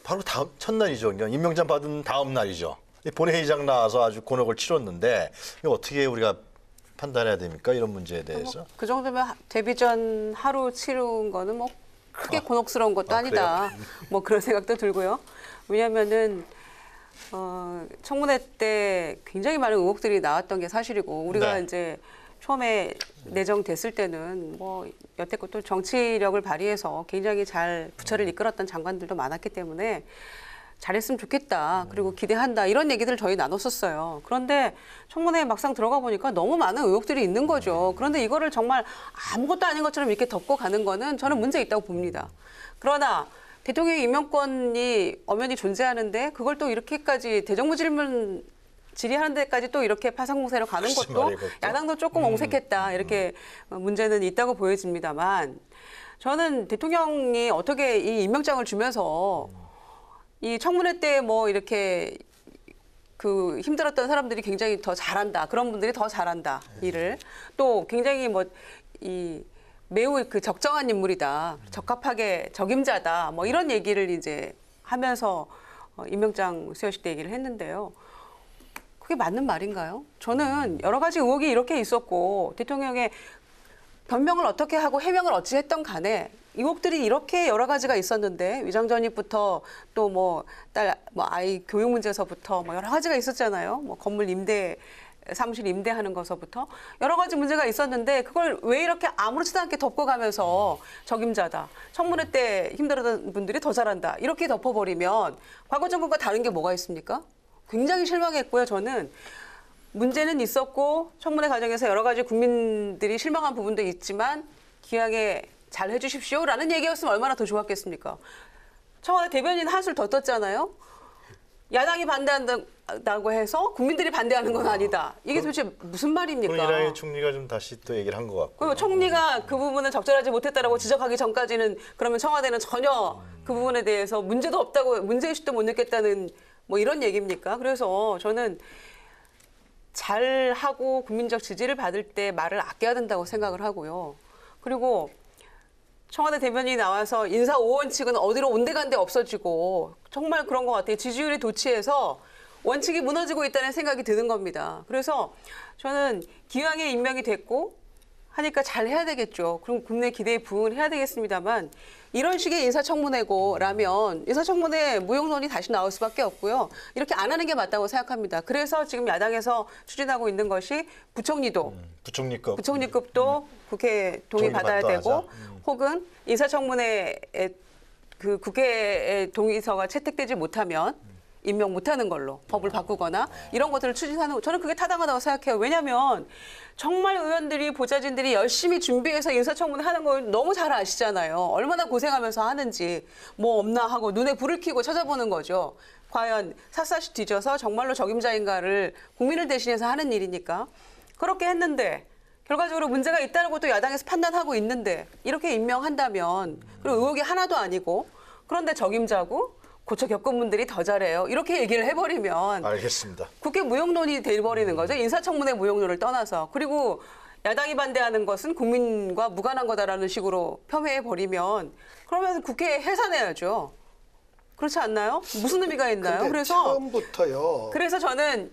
바로 다음 첫날이죠. 그러니까 임명장 받은 다음 날이죠. 본회의장 나와서 아주 곤혹을 치렀는데 이거 어떻게 우리가 판단해야 됩니까? 이런 문제에 대해서. 그 정도면 데뷔 전 하루 치른 거는 뭐 크게 곤혹스러운 것도 아니다. 뭐 그런 생각도 들고요. 왜냐하면은 청문회 때 굉장히 많은 의혹들이 나왔던 게 사실이고 우리가 네. 이제 처음에 내정됐을 때는 뭐 여태껏 또 정치력을 발휘해서 굉장히 잘 부처를 이끌었던 장관들도 많았기 때문에 잘했으면 좋겠다. 그리고 기대한다. 이런 얘기들을 저희 나눴었어요. 그런데 청문회에 막상 들어가 보니까 너무 많은 의혹들이 있는 거죠. 그런데 이거를 정말 아무것도 아닌 것처럼 이렇게 덮고 가는 거는 저는 문제 있다고 봅니다. 그러나 대통령의 임명권이 엄연히 존재하는데 그걸 또 이렇게까지 대정부 질문 질의하는 데까지 또 이렇게 파상공세로 가는 그렇지 것도 말이에요, 그것도. 야당도 조금 옹색했다. 이렇게 문제는 있다고 보여집니다만 저는 대통령이 어떻게 이 임명장을 주면서 이 청문회 때 뭐 이렇게 그 힘들었던 사람들이 굉장히 더 잘한다. 그런 분들이 더 잘한다. 일을. 또 굉장히 뭐 이 매우 그 적정한 인물이다. 적합하게 적임자다. 뭐 이런 얘기를 이제 하면서 임명장 수여식 때 얘기를 했는데요. 그게 맞는 말인가요? 저는 여러 가지 의혹이 이렇게 있었고 대통령의 변명을 어떻게 하고 해명을 어찌 했던 간에 의혹들이 이렇게 여러 가지가 있었는데 위장 전입부터 또 뭐 딸 뭐 아이 교육 문제서부터 뭐 여러 가지가 있었잖아요. 뭐 건물 임대 사무실 임대하는 것서부터 여러 가지 문제가 있었는데 그걸 왜 이렇게 아무렇지도 않게 덮어가면서 적임자다. 청문회 때 힘들었던 분들이 더 잘한다. 이렇게 덮어버리면 과거 정권과 다른 게 뭐가 있습니까? 굉장히 실망했고요. 저는 문제는 있었고 청문회 과정에서 여러 가지 국민들이 실망한 부분도 있지만 기왕에 잘 해주십시오라는 얘기였으면 얼마나 더 좋았겠습니까? 청와대 대변인 한술 더 떴잖아요. 야당이 반대한다고 해서 국민들이 반대하는 건 아니다. 이게 도대체 무슨 말입니까? 이랑의 총리가 좀 다시 또 얘기를 한 것 같고. 그리고 총리가 그 부분은 적절하지 못했다라고 지적하기 전까지는 그러면 청와대는 전혀 그 부분에 대해서 문제도 없다고 문제의식도 못 느꼈다는 뭐 이런 얘기입니까? 그래서 저는 잘하고 국민적 지지를 받을 때 말을 아껴야 된다고 생각을 하고요. 그리고 청와대 대변인이 나와서 인사 5원칙은 어디로 온데간데 없어지고 정말 그런 것 같아요. 지지율이 도취해서 원칙이 무너지고 있다는 생각이 드는 겁니다. 그래서 저는 기왕에 임명이 됐고 하니까 잘 해야 되겠죠. 그럼 국내 기대에 부응해야 되겠습니다만 이런 식의 인사청문회고라면 인사청문회 무용론이 다시 나올 수밖에 없고요. 이렇게 안 하는 게 맞다고 생각합니다. 그래서 지금 야당에서 추진하고 있는 것이 부총리도 부총리급도 국회 동의 받아야 되고 혹은 인사청문회에 그 국회의 동의서가 채택되지 못하면 임명 못하는 걸로 법을 바꾸거나 이런 것들을 추진하는 저는 그게 타당하다고 생각해요. 왜냐하면 정말 의원들이 보좌진들이 열심히 준비해서 인사청문회 하는 걸 너무 잘 아시잖아요. 얼마나 고생하면서 하는지 뭐 없나 하고 눈에 불을 켜고 찾아보는 거죠. 과연 샅샅이 뒤져서 정말로 적임자인가를 국민을 대신해서 하는 일이니까 그렇게 했는데 결과적으로 문제가 있다는 것도 야당에서 판단하고 있는데 이렇게 임명한다면 그리고 의혹이 하나도 아니고 그런데 적임자고 고쳐 겪은 분들이 더 잘해요. 이렇게 얘기를 해버리면 알겠습니다. 국회 무용론이 돼버리는 거죠. 인사청문회 무용론을 떠나서. 그리고 야당이 반대하는 것은 국민과 무관한 거다라는 식으로 폄훼해버리면 그러면 국회 해산해야죠. 그렇지 않나요? 무슨 의미가 있나요? 그래서 처음부터요. 그래서 저는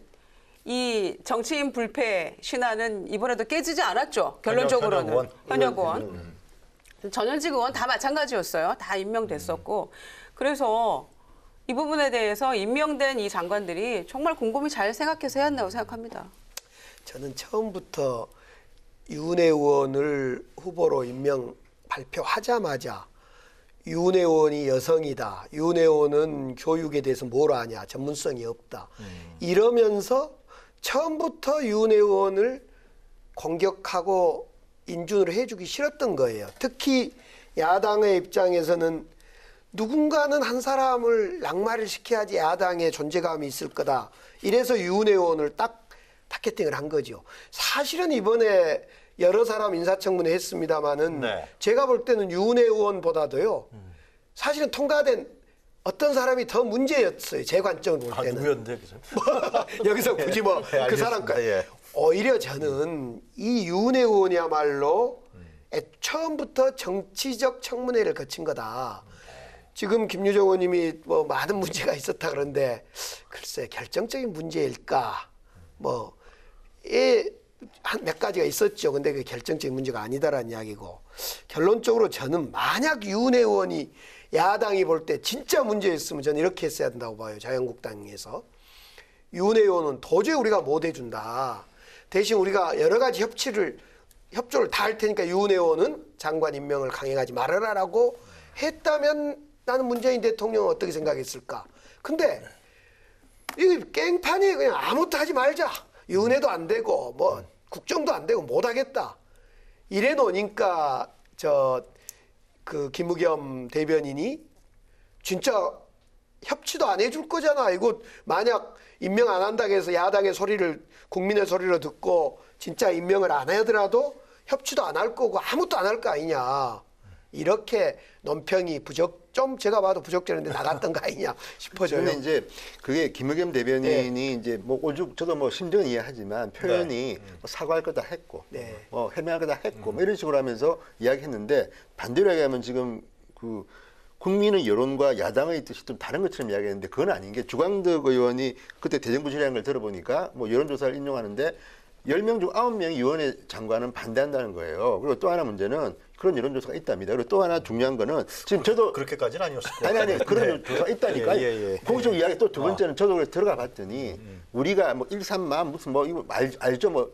이 정치인 불패 신화는 이번에도 깨지지 않았죠. 결론적으로는. 현역 의원. 전현직 의원 다 마찬가지였어요. 다 임명됐었고. 그래서 이 부분에 대해서 임명된 이 장관들이 정말 곰곰이 잘 생각해서 해야 한다고 생각합니다. 저는 처음부터 윤혜 의원을 후보로 임명 발표하자마자 윤혜 의원이 여성이다. 윤혜 의원은 교육에 대해서 뭘 아냐. 전문성이 없다. 이러면서 처음부터 윤혜 의원을 공격하고 인준을 해주기 싫었던 거예요. 특히 야당의 입장에서는 누군가는 한 사람을 낙마를 시켜야지 야당의 존재감이 있을 거다. 이래서 윤혜 의원을 딱 타겟팅을 한 거죠. 사실은 이번에 여러 사람 인사청문회 했습니다마는 제가 볼 때는 윤혜 의원보다도요. 사실은 통과된 어떤 사람이 더 문제였어요. 제 관점으로 볼 때는. 누구였는데? 여기서 굳이 뭐 그 사람까지. 오히려 저는 이 윤혜 의원이야말로 처음부터 정치적 청문회를 거친 거다. 지금 김유정 의원님이 뭐 많은 문제가 있었다 그런데 글쎄 결정적인 문제일까? 뭐 한 몇 가지가 있었죠. 근데 그 결정적인 문제가 아니다라는 이야기고 결론적으로 저는 만약 윤혜 의원이 야당이 볼 때 진짜 문제였으면 저는 이렇게 했어야 된다고 봐요. 자유한국당에서. 윤혜 의원은 도저히 우리가 못 해준다. 대신 우리가 여러 가지 협조를 다 할 테니까 윤혜 의원은 장관 임명을 강행하지 말아라라고 했다면 나는 문재인 대통령은 어떻게 생각했을까? 근데 이 깽판이 그냥 아무것도 하지 말자. 윤회도 안 되고 뭐 국정도 안 되고 못 하겠다. 이래 놓으니까 그 김의겸 대변인이 진짜 협치도 안 해줄 거잖아. 이거 만약 임명 안 한다고 해서 야당의 소리를 국민의 소리로 듣고 진짜 임명을 안 하더라도 협치도 안 할 거고 아무것도 안 할 거 아니냐. 이렇게 논평이 좀 제가 봐도 부적절한데 나갔던 거 아니냐 싶어져요. 근데 이제 그게 김의겸 대변인이 이제 뭐 저도 뭐 심정은 이해하지만 표현이 뭐 사과할 거다 했고, 뭐 해명할 거다 했고, 뭐 이런 식으로 하면서 이야기했는데 반대로 얘기하면 지금 그 국민의 여론과 야당의 뜻이 좀 다른 것처럼 이야기했는데 그건 아닌 게 주광덕 의원이 그때 대정부질이라는 걸 들어보니까 뭐 여론조사를 인용하는데 10명 중 9명이 위원회 장관은 반대한다는 거예요. 그리고 또 하나 문제는 그런 여론조사가 있답니다. 그리고 또 하나 중요한 거는 지금 저도 그렇게까지는 아니었을 거예요. 아니 그런 조사가 있다니까. 공식 이야기 또 두 번째는 저도 그래서 들어가 봤더니 우리가 뭐 138 무슨 뭐 이거 알죠? 뭐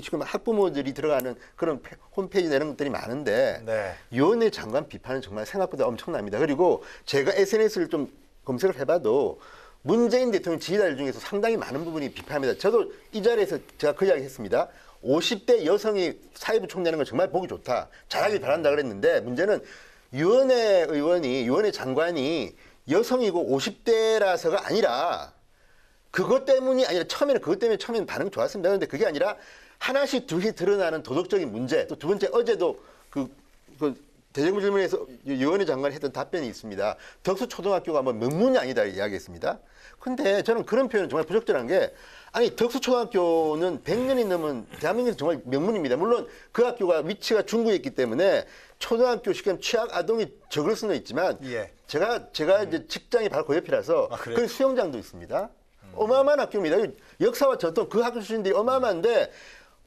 지금 학부모들이 들어가는 그런 홈페이지 내는 것들이 많은데 네. 위원회 장관 비판은 정말 생각보다 엄청납니다. 그리고 제가 SNS를 좀 검색을 해봐도 문재인 대통령 지지자들 중에서 상당히 많은 부분이 비판합니다. 저도 이 자리에서 제가 그 이야기 했습니다. 50대 여성이 사회부 총리하는 건 정말 보기 좋다. 잘하길 바란다 그랬는데 문제는 위원회 장관이 여성이고 50대라서가 아니라 그것 때문이 아니라 처음에는 반응이 좋았습니다. 그런데 그게 아니라 하나씩 둘씩 드러나는 도덕적인 문제. 또 두 번째 어제도 그 대정부 질문에서 위원회 장관이 했던 답변이 있습니다. 덕수 초등학교가 뭐 명문이 아니다 이야기했습니다. 근데 저는 그런 표현은 정말 부적절한 게 아니 덕수 초등학교는 100년이 넘은 대한민국에서 정말 명문입니다. 물론 그 학교가 위치가 중구에 있기 때문에 초등학교 시험 취약 아동이 적을 수는 있지만 제가 이제 직장이 바로 그 옆이라서 그 수영장도 있습니다. 어마어마한 학교입니다. 역사와 전통 그 학교 출신들이 어마어마한데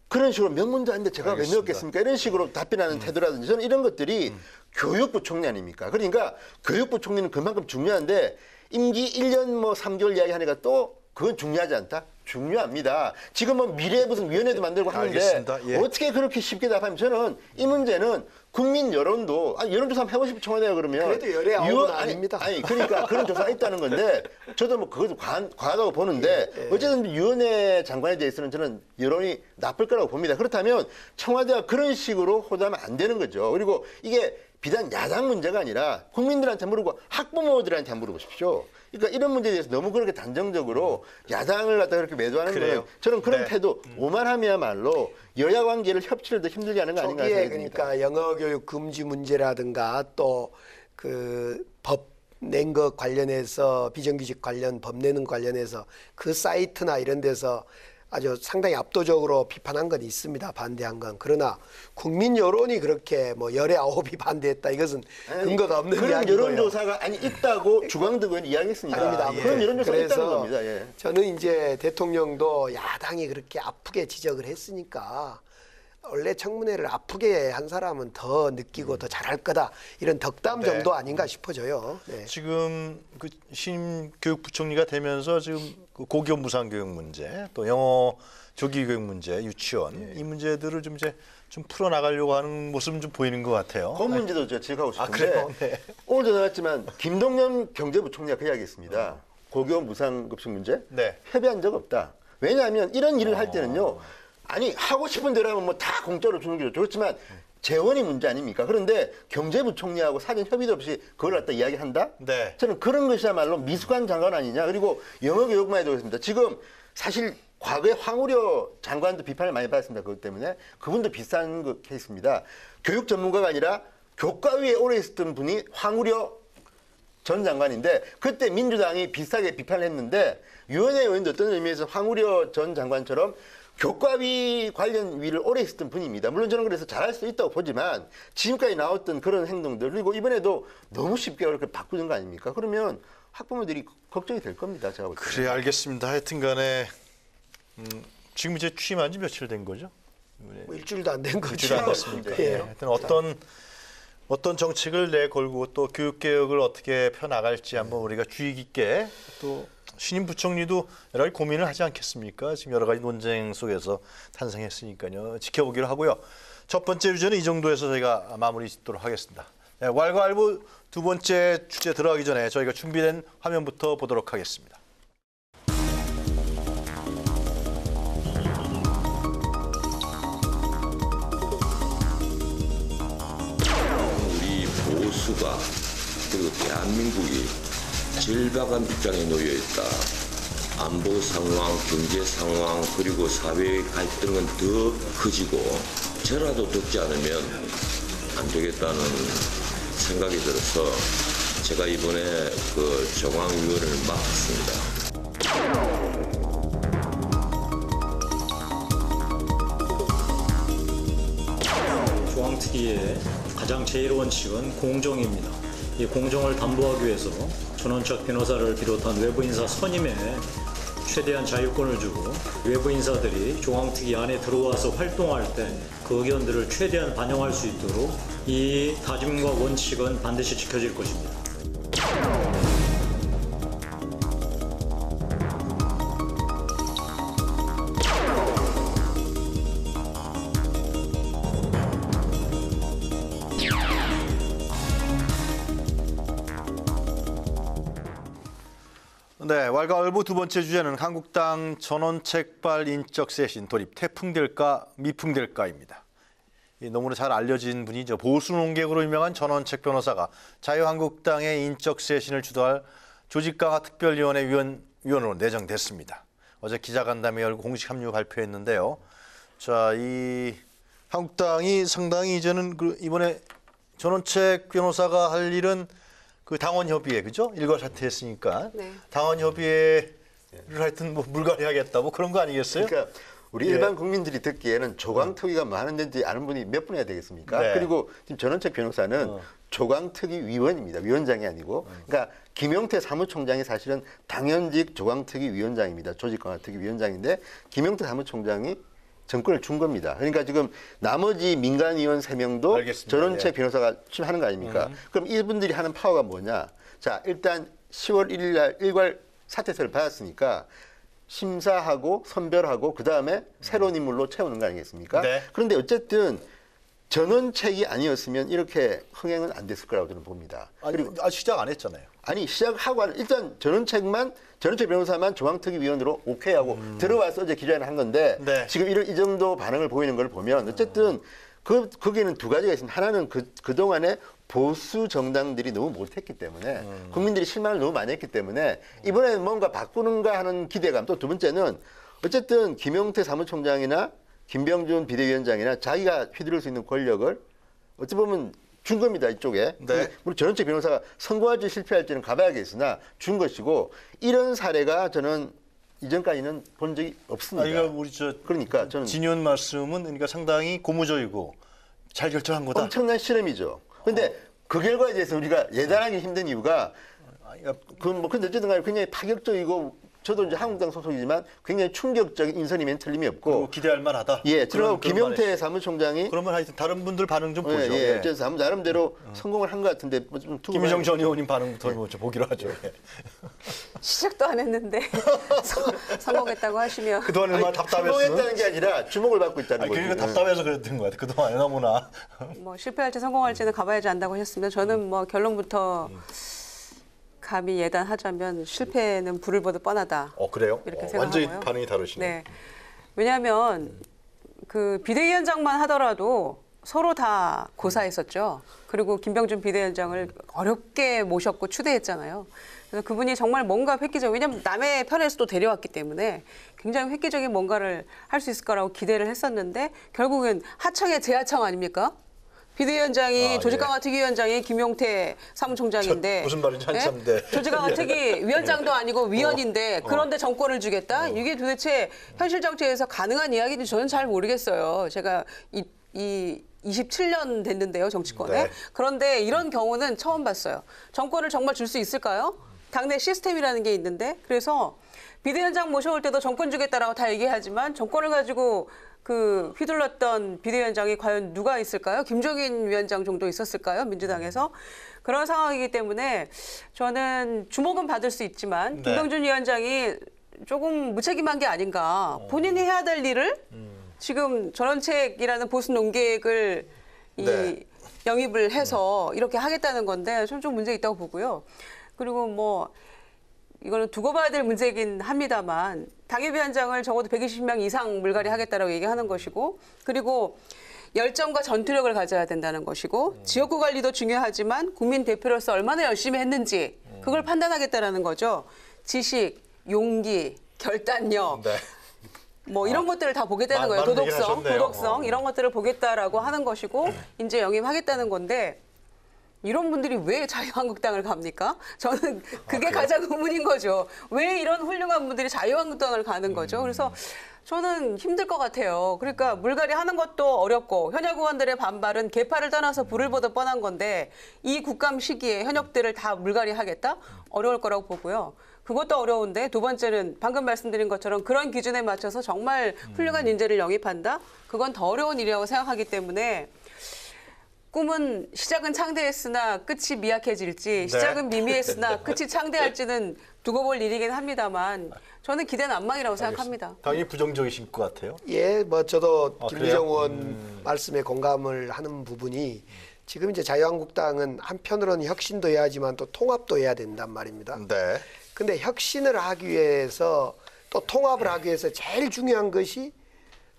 그런 식으로 명문도 아닌데 제가 왜 넣었겠습니까? 이런 식으로 답변하는 태도라든지 저는 이런 것들이 교육부 총리 아닙니까? 그러니까 교육부 총리는 그만큼 중요한데 임기 1년 뭐 3개월 이야기하니까 또 그건 중요하지 않다? 중요합니다. 지금 뭐 미래에 무슨 위원회도 만들고 하는데 어떻게 그렇게 쉽게 답하면 저는 이 문제는 국민 여론도 여론조사 한번 해보시고 청와대가 그러면 그래도 열의 아홉은 아닙니다. 아니 그러니까 그런 조사가 있다는 건데 저도 뭐 그것도 과하다고 보는데 어쨌든 위원회 장관에 대해서는 저는 여론이 나쁠 거라고 봅니다. 그렇다면 청와대가 그런 식으로 호도하면 안 되는 거죠. 그리고 이게 비단 야당 문제가 아니라 국민들한테 물어보고 학부모들한테 물어보십시오. 그러니까 이런 문제에 대해서 너무 그렇게 단정적으로 야당을 갖다 그렇게 매도하는 거예요. 저는 그런 태도 오만함이야말로 여야 관계를 협치를 더 힘들게 하는 거 아닌가 생각이 듭니다. 그러니까 영어 교육 금지 문제라든가 또 그 법 낸 것 관련해서 비정규직 관련 법 내는 관련해서 그 사이트나 이런 데서 아주 상당히 압도적으로 비판한 건 있습니다. 반대한 건. 그러나 국민 여론이 그렇게 뭐 열의 9이 반대했다. 이것은 근거가 없는 그런 이야기고요. 여론조사가 있다고 주광덕 의원이 이야기했습니다. 아닙니다. 그런 여론조사가 있다는 겁니다. 저는 이제 대통령도 야당이 그렇게 아프게 지적을 했으니까 원래 청문회를 아프게 한 사람은 더 느끼고 더 잘할 거다. 이런 덕담 정도 아닌가 싶어져요. 네. 지금 그 신임 교육부총리가 되면서 지금 그 고교 무상교육 문제, 또 영어 조기교육 문제, 유치원 이 문제들을 좀 이제 좀 풀어나가려고 하는 모습은 좀 보이는 것 같아요. 그 문제도 제가 지적하고 싶은데 그래요? 네. 오늘도 나왔지만 김동연 경제부총리가 그 이야기했습니다. 고교 무상급식 문제 협의한 적 없다. 왜냐하면 이런 일을 할 때는요. 아니 하고 싶은 대로 하면 뭐 다 공짜로 주는 게 좋죠. 그렇지만 재원이 문제 아닙니까? 그런데 경제부총리하고 사전 협의도 없이 그걸 갖다 이야기한다? 저는 그런 것이야말로 미숙한 장관 아니냐. 그리고 영어 교육만 해도 그렇습니다. 지금 사실 과거에 황우려 장관도 비판을 많이 받았습니다. 그것 때문에. 그분도 비슷한 그 케이스입니다. 교육 전문가가 아니라 교과위에 오래 있었던 분이 황우려 전 장관인데 그때 민주당이 비슷하게 비판을 했는데 위원회 의원도 어떤 의미에서 황우려 전 장관처럼 교과위 관련 위를 오래 있었던 분입니다. 물론 저는 그래서 잘할 수 있다고 보지만 지금까지 나왔던 그런 행동들 그리고 이번에도 너무 쉽게 그렇게 바꾸는 거 아닙니까? 그러면 학부모들이 걱정이 될 겁니다. 제가 볼 때. 그래 알겠습니다. 하여튼 간에 지금 이제 취임한 지 며칠 된 거죠? 뭐 일주일도 안 된 거죠. 일주일도 안 됐습니까? 하여튼 어떤 정책을 내걸고 또 교육개혁을 어떻게 펴나갈지 한번 우리가 주의 깊게 또 신임 부총리도 여러 가지 고민을 하지 않겠습니까? 지금 여러 가지 논쟁 속에서 탄생했으니까요. 지켜보기로 하고요. 첫 번째 주제는 이 정도에서 저희가 마무리 짓도록 하겠습니다. 네, 왈가왈부 두 번째 주제 들어가기 전에 저희가 준비된 화면부터 보도록 하겠습니다. 우리 보수가 그리고 대한민국이 절박한 입장에 놓여 있다. 안보 상황, 경제 상황, 그리고 사회의 갈등은 더 커지고 저라도 돕지 않으면 안 되겠다는 생각이 들어서 제가 이번에 그 정황위원회를 맡았습니다. 중앙특위의 가장 제일 원칙은 공정입니다. 이 공정을 담보하기 위해서 전원책 변호사를 비롯한 외부 인사 선임에 최대한 자유권을 주고 외부 인사들이 중앙특위 안에 들어와서 활동할 때 그 의견들을 최대한 반영할 수 있도록 이 다짐과 원칙은 반드시 지켜질 것입니다. 네, 왈가왈부 두 번째 주제는 한국당 전원책발 인적 쇄신 돌입 태풍될까 미풍될까입니다. 이 너무나 잘 알려진 분이죠. 보수 논객으로 유명한 전원책 변호사가 자유한국당의 인적 쇄신을 주도할 조직 강화 특별위원회 위원으로 내정됐습니다. 어제 기자간담회 열고 공식 합류 발표했는데요. 자, 이 한국당이 상당히 이제는 이번에 전원책 변호사가 할 일은 그 당원 협의회, 그죠? 일괄 사퇴했으니까 네. 당원 협의회를 하여튼 뭐 물갈이하겠다 뭐 그런 거 아니겠어요? 그러니까 우리 일반 국민들이 듣기에는 조광특위가 뭐 하는 데인지 아는 분이 몇 분이야 되겠습니까? 네. 그리고 지금 전원책 변호사는 조광특위 위원입니다. 위원장이 아니고. 그러니까 김용태 사무총장이 사실은 당연직 조광특위 위원장입니다. 조직강화특위 위원장인데 김용태 사무총장이 정권을 준 겁니다. 그러니까 지금 나머지 민간위원 3명도 알겠습니다. 전원책 예. 변호사가 하는 거 아닙니까? 그럼 이분들이 하는 파워가 뭐냐? 자, 일단 10월 1일 날 일괄 사퇴서를 받았으니까 심사하고 선별하고 그다음에 새로운 인물로 채우는 거 아니겠습니까? 네. 그런데 어쨌든 전원책이 아니었으면 이렇게 흥행은 안 됐을 거라고 저는 봅니다. 아니, 시작 안 했잖아요. 아니 시작하고 일단 전원책 변호사만 중앙특위 위원으로 오케이하고 들어와서 어제 기자회견을 한 건데 네. 지금 이 정도 반응을 보이는 걸 보면 어쨌든 거기에는 두 가지가 있습니다. 하나는 그동안에 보수 정당들이 너무 못했기 때문에 국민들이 실망을 너무 많이 했기 때문에 이번에는 뭔가 바꾸는가 하는 기대감, 또 두 번째는 어쨌든 김용태 사무총장이나 김병준 비대위원장이나 자기가 휘두를 수 있는 권력을 어찌 보면 준 겁니다, 이쪽에. 네. 물론 전원책 변호사가 성공할지 실패할지는 가봐야겠으나 준 것이고 이런 사례가 저는 이전까지는 본 적이 없습니다. 그러니까 우리 그러니까 저는 진위원 말씀은 그러니까 상당히 고무적이고 잘 결정한 거다. 엄청난 실험이죠. 근데 그 결과에 대해서 우리가 예단하기 힘든 이유가 근데 어쨌든 간에 굉장히 파격적이고 저도 이제 한국당 소속이지만 굉장히 충격적인 인선이면 틀림이 없고 기대할 만하다. 예, 그리고 김용태 사무총장이 그러면 하여튼 다른 분들 반응 좀 보죠. 예, 그래서 나름대로 성공을 한 것 같은데 좀 김희정 전 의원님 반응부터 먼저 보기로 하죠. 예. 시작도 안 했는데 성공했다고 하시면 그동안 얼마나 답답했으면. 성공했다는 게 아니라 주목을 받고 있다는 거죠. 그러니까 답답해서 그랬던 것 같아요. 그동안 너무나. 뭐 실패할지 성공할지는 가봐야지 안다고 하셨으면 저는 뭐 결론부터 감히 예단하자면 실패는 불을 보듯 뻔하다. 그래요? 이렇게 생각하고요. 완전히 반응이 다르시네요. 네. 왜냐하면 그 비대위원장만 하더라도 서로 다 고사했었죠. 그리고 김병준 비대위원장을 어렵게 모셨고 추대했잖아요. 그래서 그분이 정말 뭔가 획기적, 왜냐하면 남의 편에서 또 데려왔기 때문에 굉장히 획기적인 뭔가를 할 수 있을 거라고 기대를 했었는데 결국은 하청의 재하청 아닙니까? 비대위원장이 조직강화특위위원장이 김용태 사무총장인데 무슨 말인지 한참 돼. 조직강화특위 위원장도 아니고 위원인데 그런데 정권을 주겠다? 이게 도대체 현실 정치에서 가능한 이야기인지 저는 잘 모르겠어요. 제가 이 27년 됐는데요, 정치권에. 네. 그런데 이런 경우는 처음 봤어요. 정권을 정말 줄 수 있을까요? 당내 시스템이라는 게 있는데 그래서 비대위원장 모셔올 때도 정권 주겠다라고 다 얘기하지만 정권을 가지고 그 휘둘렀던 비대위원장이 과연 누가 있을까요? 김종인 위원장 정도 있었을까요? 민주당에서. 그런 상황이기 때문에 저는 주목은 받을 수 있지만 김병준 위원장이 조금 무책임한 게 아닌가. 본인이 해야 될 일을 지금 전원책이라는 보수 논객을 영입을 해서 이렇게 하겠다는 건데 좀 문제 있다고 보고요. 그리고 뭐 이거는 두고 봐야 될 문제이긴 합니다만 당협위원장을 적어도 120명 이상 물갈이 하겠다라고 얘기하는 것이고 그리고 열정과 전투력을 가져야 된다는 것이고 지역구 관리도 중요하지만 국민 대표로서 얼마나 열심히 했는지 그걸 판단하겠다라는 거죠. 지식, 용기, 결단력 뭐 이런 것들을 다 보겠다는 거예요. 도덕성 이런 것들을 보겠다라고 하는 것이고 이제 영입하겠다는 건데 이런 분들이 왜 자유한국당을 갑니까? 저는 그게 가장 의문인 거죠. 왜 이런 훌륭한 분들이 자유한국당을 가는 거죠? 그래서 저는 힘들 것 같아요. 그러니까 물갈이 하는 것도 어렵고 현역 의원들의 반발은 개파를 떠나서 불을 보듯 뻔한 건데 이 국감 시기에 현역들을 다 물갈이 하겠다? 어려울 거라고 보고요. 그것도 어려운데 두 번째는 방금 말씀드린 것처럼 그런 기준에 맞춰서 정말 훌륭한 인재를 영입한다? 그건 더 어려운 일이라고 생각하기 때문에 꿈은 시작은 창대했으나 끝이 미약해질지 시작은 미미했으나 끝이 창대할지는 두고 볼 일이긴 합니다만 저는 기대는 안망이라고 생각합니다. 당연히 부정적이신 것 같아요. 예, 뭐 저도 김유정 그래요? 의원 말씀에 공감을 하는 부분이 지금 이제 자유한국당은 한편으로는 혁신도 해야 하지만 또 통합도 해야 된단 말입니다. 네. 근데 혁신을 하기 위해서 또 통합을 하기 위해서 제일 중요한 것이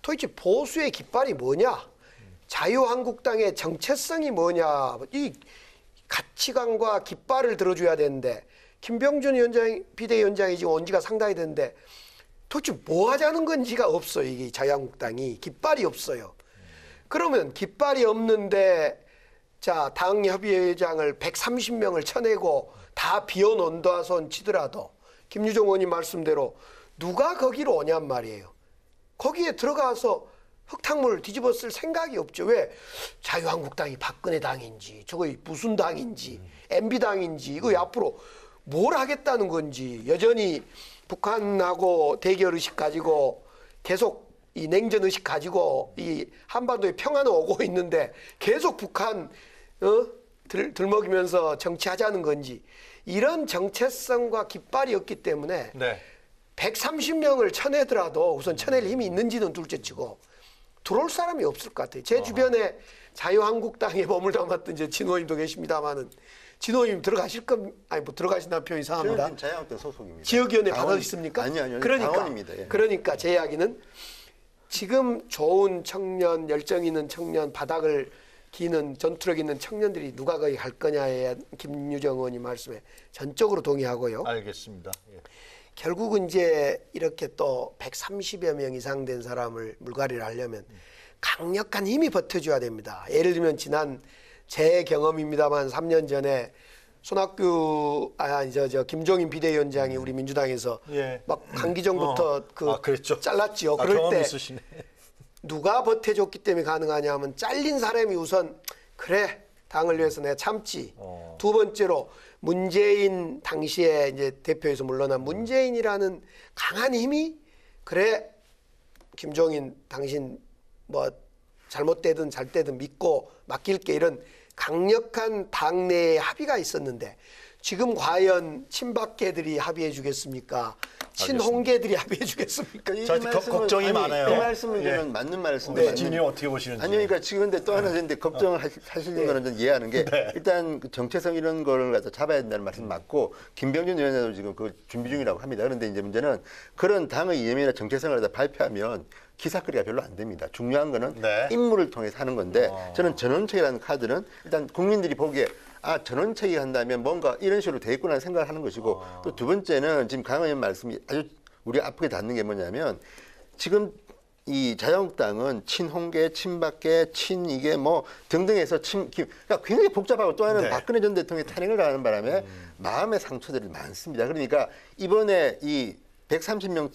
도대체 보수의 깃발이 뭐냐? 자유한국당의 정체성이 뭐냐? 이 가치관과 깃발을 들어줘야 되는데 김병준 위원장, 비대위원장이 지금 온 지가 상당히 됐는데 도대체 뭐 하자는 건지가 없어요. 이게 자유한국당이 깃발이 없어요. 그러면 깃발이 없는데 자, 당협의장을 130명을 쳐내고 다 비워놓는다 손 치더라도 김유정 의원님 말씀대로 누가 거기로 오냔 말이에요. 거기에 들어가서 흙탕물 뒤집어 쓸 생각이 없죠. 왜? 자유한국당이 박근혜 당인지 저거 무슨 당인지 MB 당인지 이거 앞으로 뭘 하겠다는 건지 여전히 북한하고 대결 의식 가지고 계속 이 냉전 의식 가지고 이 한반도에 평화는 오고 있는데 계속 북한 들먹이면서 정치하자는 건지 이런 정체성과 깃발이 없기 때문에 네. 130명을 쳐내더라도 우선 쳐낼 힘이 있는지는 둘째치고 들어올 사람이 없을 것 같아요. 제 주변에 자유한국당에 머물다봤던 이제 진호님도 계십니다만은 진호님 들어가실 건 아니 뭐 들어가신다는 표현 이상합니다. 저는 자유한국당 소속입니다. 지역위원회 받으셨습니까? 아니요. 그러니까 당원입니다. 예. 그러니까 제 이야기는 지금 좋은 청년, 열정 있는 청년, 바닥을 기는 전투력 있는 청년들이 누가 거기 갈 거냐에 김유정 의원님 말씀에 전적으로 동의하고요. 알겠습니다. 예. 결국은 이제 이렇게 또 130여 명 이상 된 사람을 물갈이를 하려면 강력한 힘이 버텨줘야 됩니다. 예를 들면 지난 제 경험입니다만 3년 전에 손학규 김종인 비대위원장이 우리 민주당에서 예. 막 강기정부터 그랬죠. 잘랐지요. 그럴 경험 때 있으시네. 누가 버텨줬기 때문에 가능하냐면 잘린 사람이 우선 그래 당을 위해서 내가 참지. 두 번째로 문재인 당시에 이제 대표에서 물러난 문재인이라는 강한 힘이 그래 김종인 당신 뭐 잘못되든 잘되든 믿고 맡길게 이런 강력한 당내의 합의가 있었는데 지금 과연 친박계들이 합의해 주겠습니까? 친홍계들이 합의해 주겠습니까? 자, 걱정이 많아요. 이 말씀은 저는 맞는 말씀인데. 진이 어떻게 보시는지. 아니, 그러니까 지금 근데 또 하나 있는데 걱정을 하시는 거는 좀 이해하는 게 일단 그 정체성 이런 거를 갖다 잡아야 된다는 말씀 맞고 김병준 의원도 지금 그 준비 중이라고 합니다. 그런데 이제 문제는 그런 당의 이념이나 정체성을 갖다 발표하면 기사거리가 별로 안 됩니다. 중요한 거는 인물을 통해서 하는 건데 저는 전원책이라는 카드는 일단 국민들이 보기에 전원책이 한다면 뭔가 이런 식으로 돼 있구나 생각을 하는 것이고 또 두 번째는 지금 강 의원 말씀이 아주 우리 아프게 닿는 게 뭐냐면 지금 이 자유한국당은 친홍계, 친박계, 친 이게 뭐 등등해서 그러니까 굉장히 복잡하고 또 하나는 박근혜 전 대통령의 탄핵을 당하는 바람에 마음의 상처들이 많습니다. 그러니까 이번에 이 130명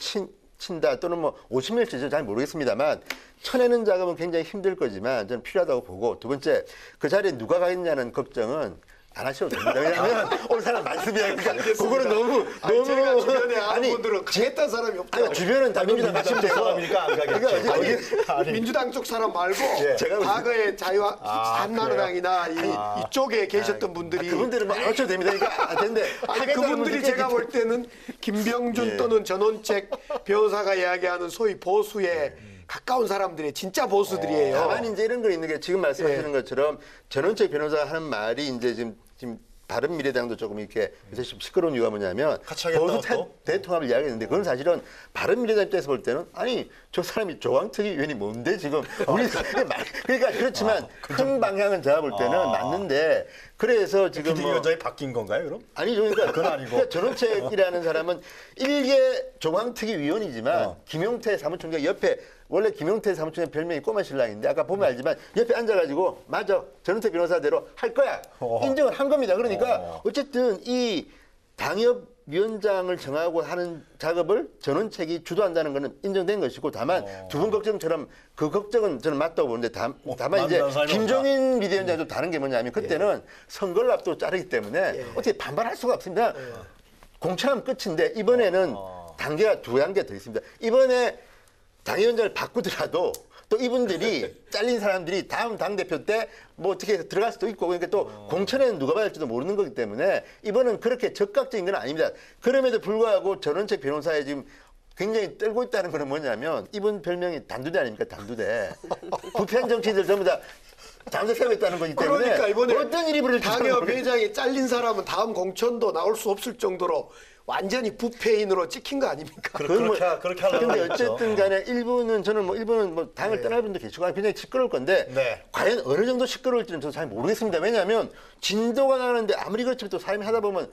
친다 또는 뭐 50명일지 잘 모르겠습니다만 쳐내는 작업은 굉장히 힘들 거지만 저는 필요하다고 보고 두 번째 그 자리에 누가 가 있냐는 걱정은 안 하셔도 됩니다. 왜냐하면 올 사람 많습니다. 그러니까 그거는 너무 제가 주변에 아는 분들은 가겠다는 사람이 없더라고요. 주변은 다 민주당 가시면 돼요. 사람이니까 안 가겠죠. 그러니까 민주당 쪽 사람 말고 과거에 한나라당이나 이쪽에 계셨던 분들이 그분들은 뭐 어쩌도 됩니다. 그러니까 근데 그분들이 제가 볼 때는 김병준 또는 전원책 변호사가 이야기하는 소위 보수의 가까운 사람들이 진짜 보수들이에요. 다만 이제 이런 거 있는 게 지금 말씀하시는 것처럼 전원책 변호사가 하는 말이 이제 지금 바른미래당도 조금 이렇게 요새 시끄러운 이유가 뭐냐면 보수 대통합을 이야기했는데 그건 사실은 바른미래당 입장에서 볼 때는 아니 저 사람이 조광특위 의원이 뭔데 지금 우리 그러니까 그렇지만 큰 방향은 제가 볼 때는 맞는데 그래서 지금 비대위원장이 바뀐 건가요, 그럼? 아니죠. 그러니까 그건 아니고. 그러니까 전원책이라는 사람은 일개 조광특위 위원이지만 김용태 사무총장 옆에 원래 김용태 사무총장 별명이 꼬마 신랑인데 아까 보면 알지만 옆에 앉아가지고 맞아 전원책 변호사대로 할 거야 인정을 한 겁니다. 그러니까 어쨌든 이 당협위원장을 정하고 하는 작업을 전원책이 주도한다는 것은 인정된 것이고 다만 두 분 걱정처럼 그 걱정은 저는 맞다고 보는데 다만 이제 김종인 비대위원장이 좀 다른 게 뭐냐면 그때는 선거를 앞두고 자르기 때문에 어떻게 반발할 수가 없습니다. 공천하면 끝인데 이번에는 단계가 2단계 더 있습니다. 이번에 당위원장을 바꾸더라도 또 이분들이 잘린 사람들이 다음 당대표 때 뭐 어떻게 들어갈 수도 있고 그러니까 또 공천에는 누가 받을지도 모르는 거기 때문에 이번은 그렇게 적극적인 건 아닙니다. 그럼에도 불구하고 전원책 변호사의 지금 굉장히 떨고 있다는 건 뭐냐면 이분 별명이 단두대 아닙니까? 단두대. 부패한 정치인들 전부 다 잠재 세고 있다는 거기 때문에 그러니까 이번에 어떤 일이 벌어질지 당협 회장이 잘린 사람은 다음 공천도 나올 수 없을 정도로 완전히 부패인으로 찍힌 거 아닙니까? 그렇게 하려고 근데 했죠. 어쨌든 간에 일부는 저는 뭐 일부는 뭐 당을 떠날 분도 계시고 굉장히 시끄러울 건데 네. 과연 어느 정도 시끄러울지는 저는 잘 모르겠습니다. 왜냐하면 진도가 나가는데 아무리 그렇지만 또 사람이 하다 보면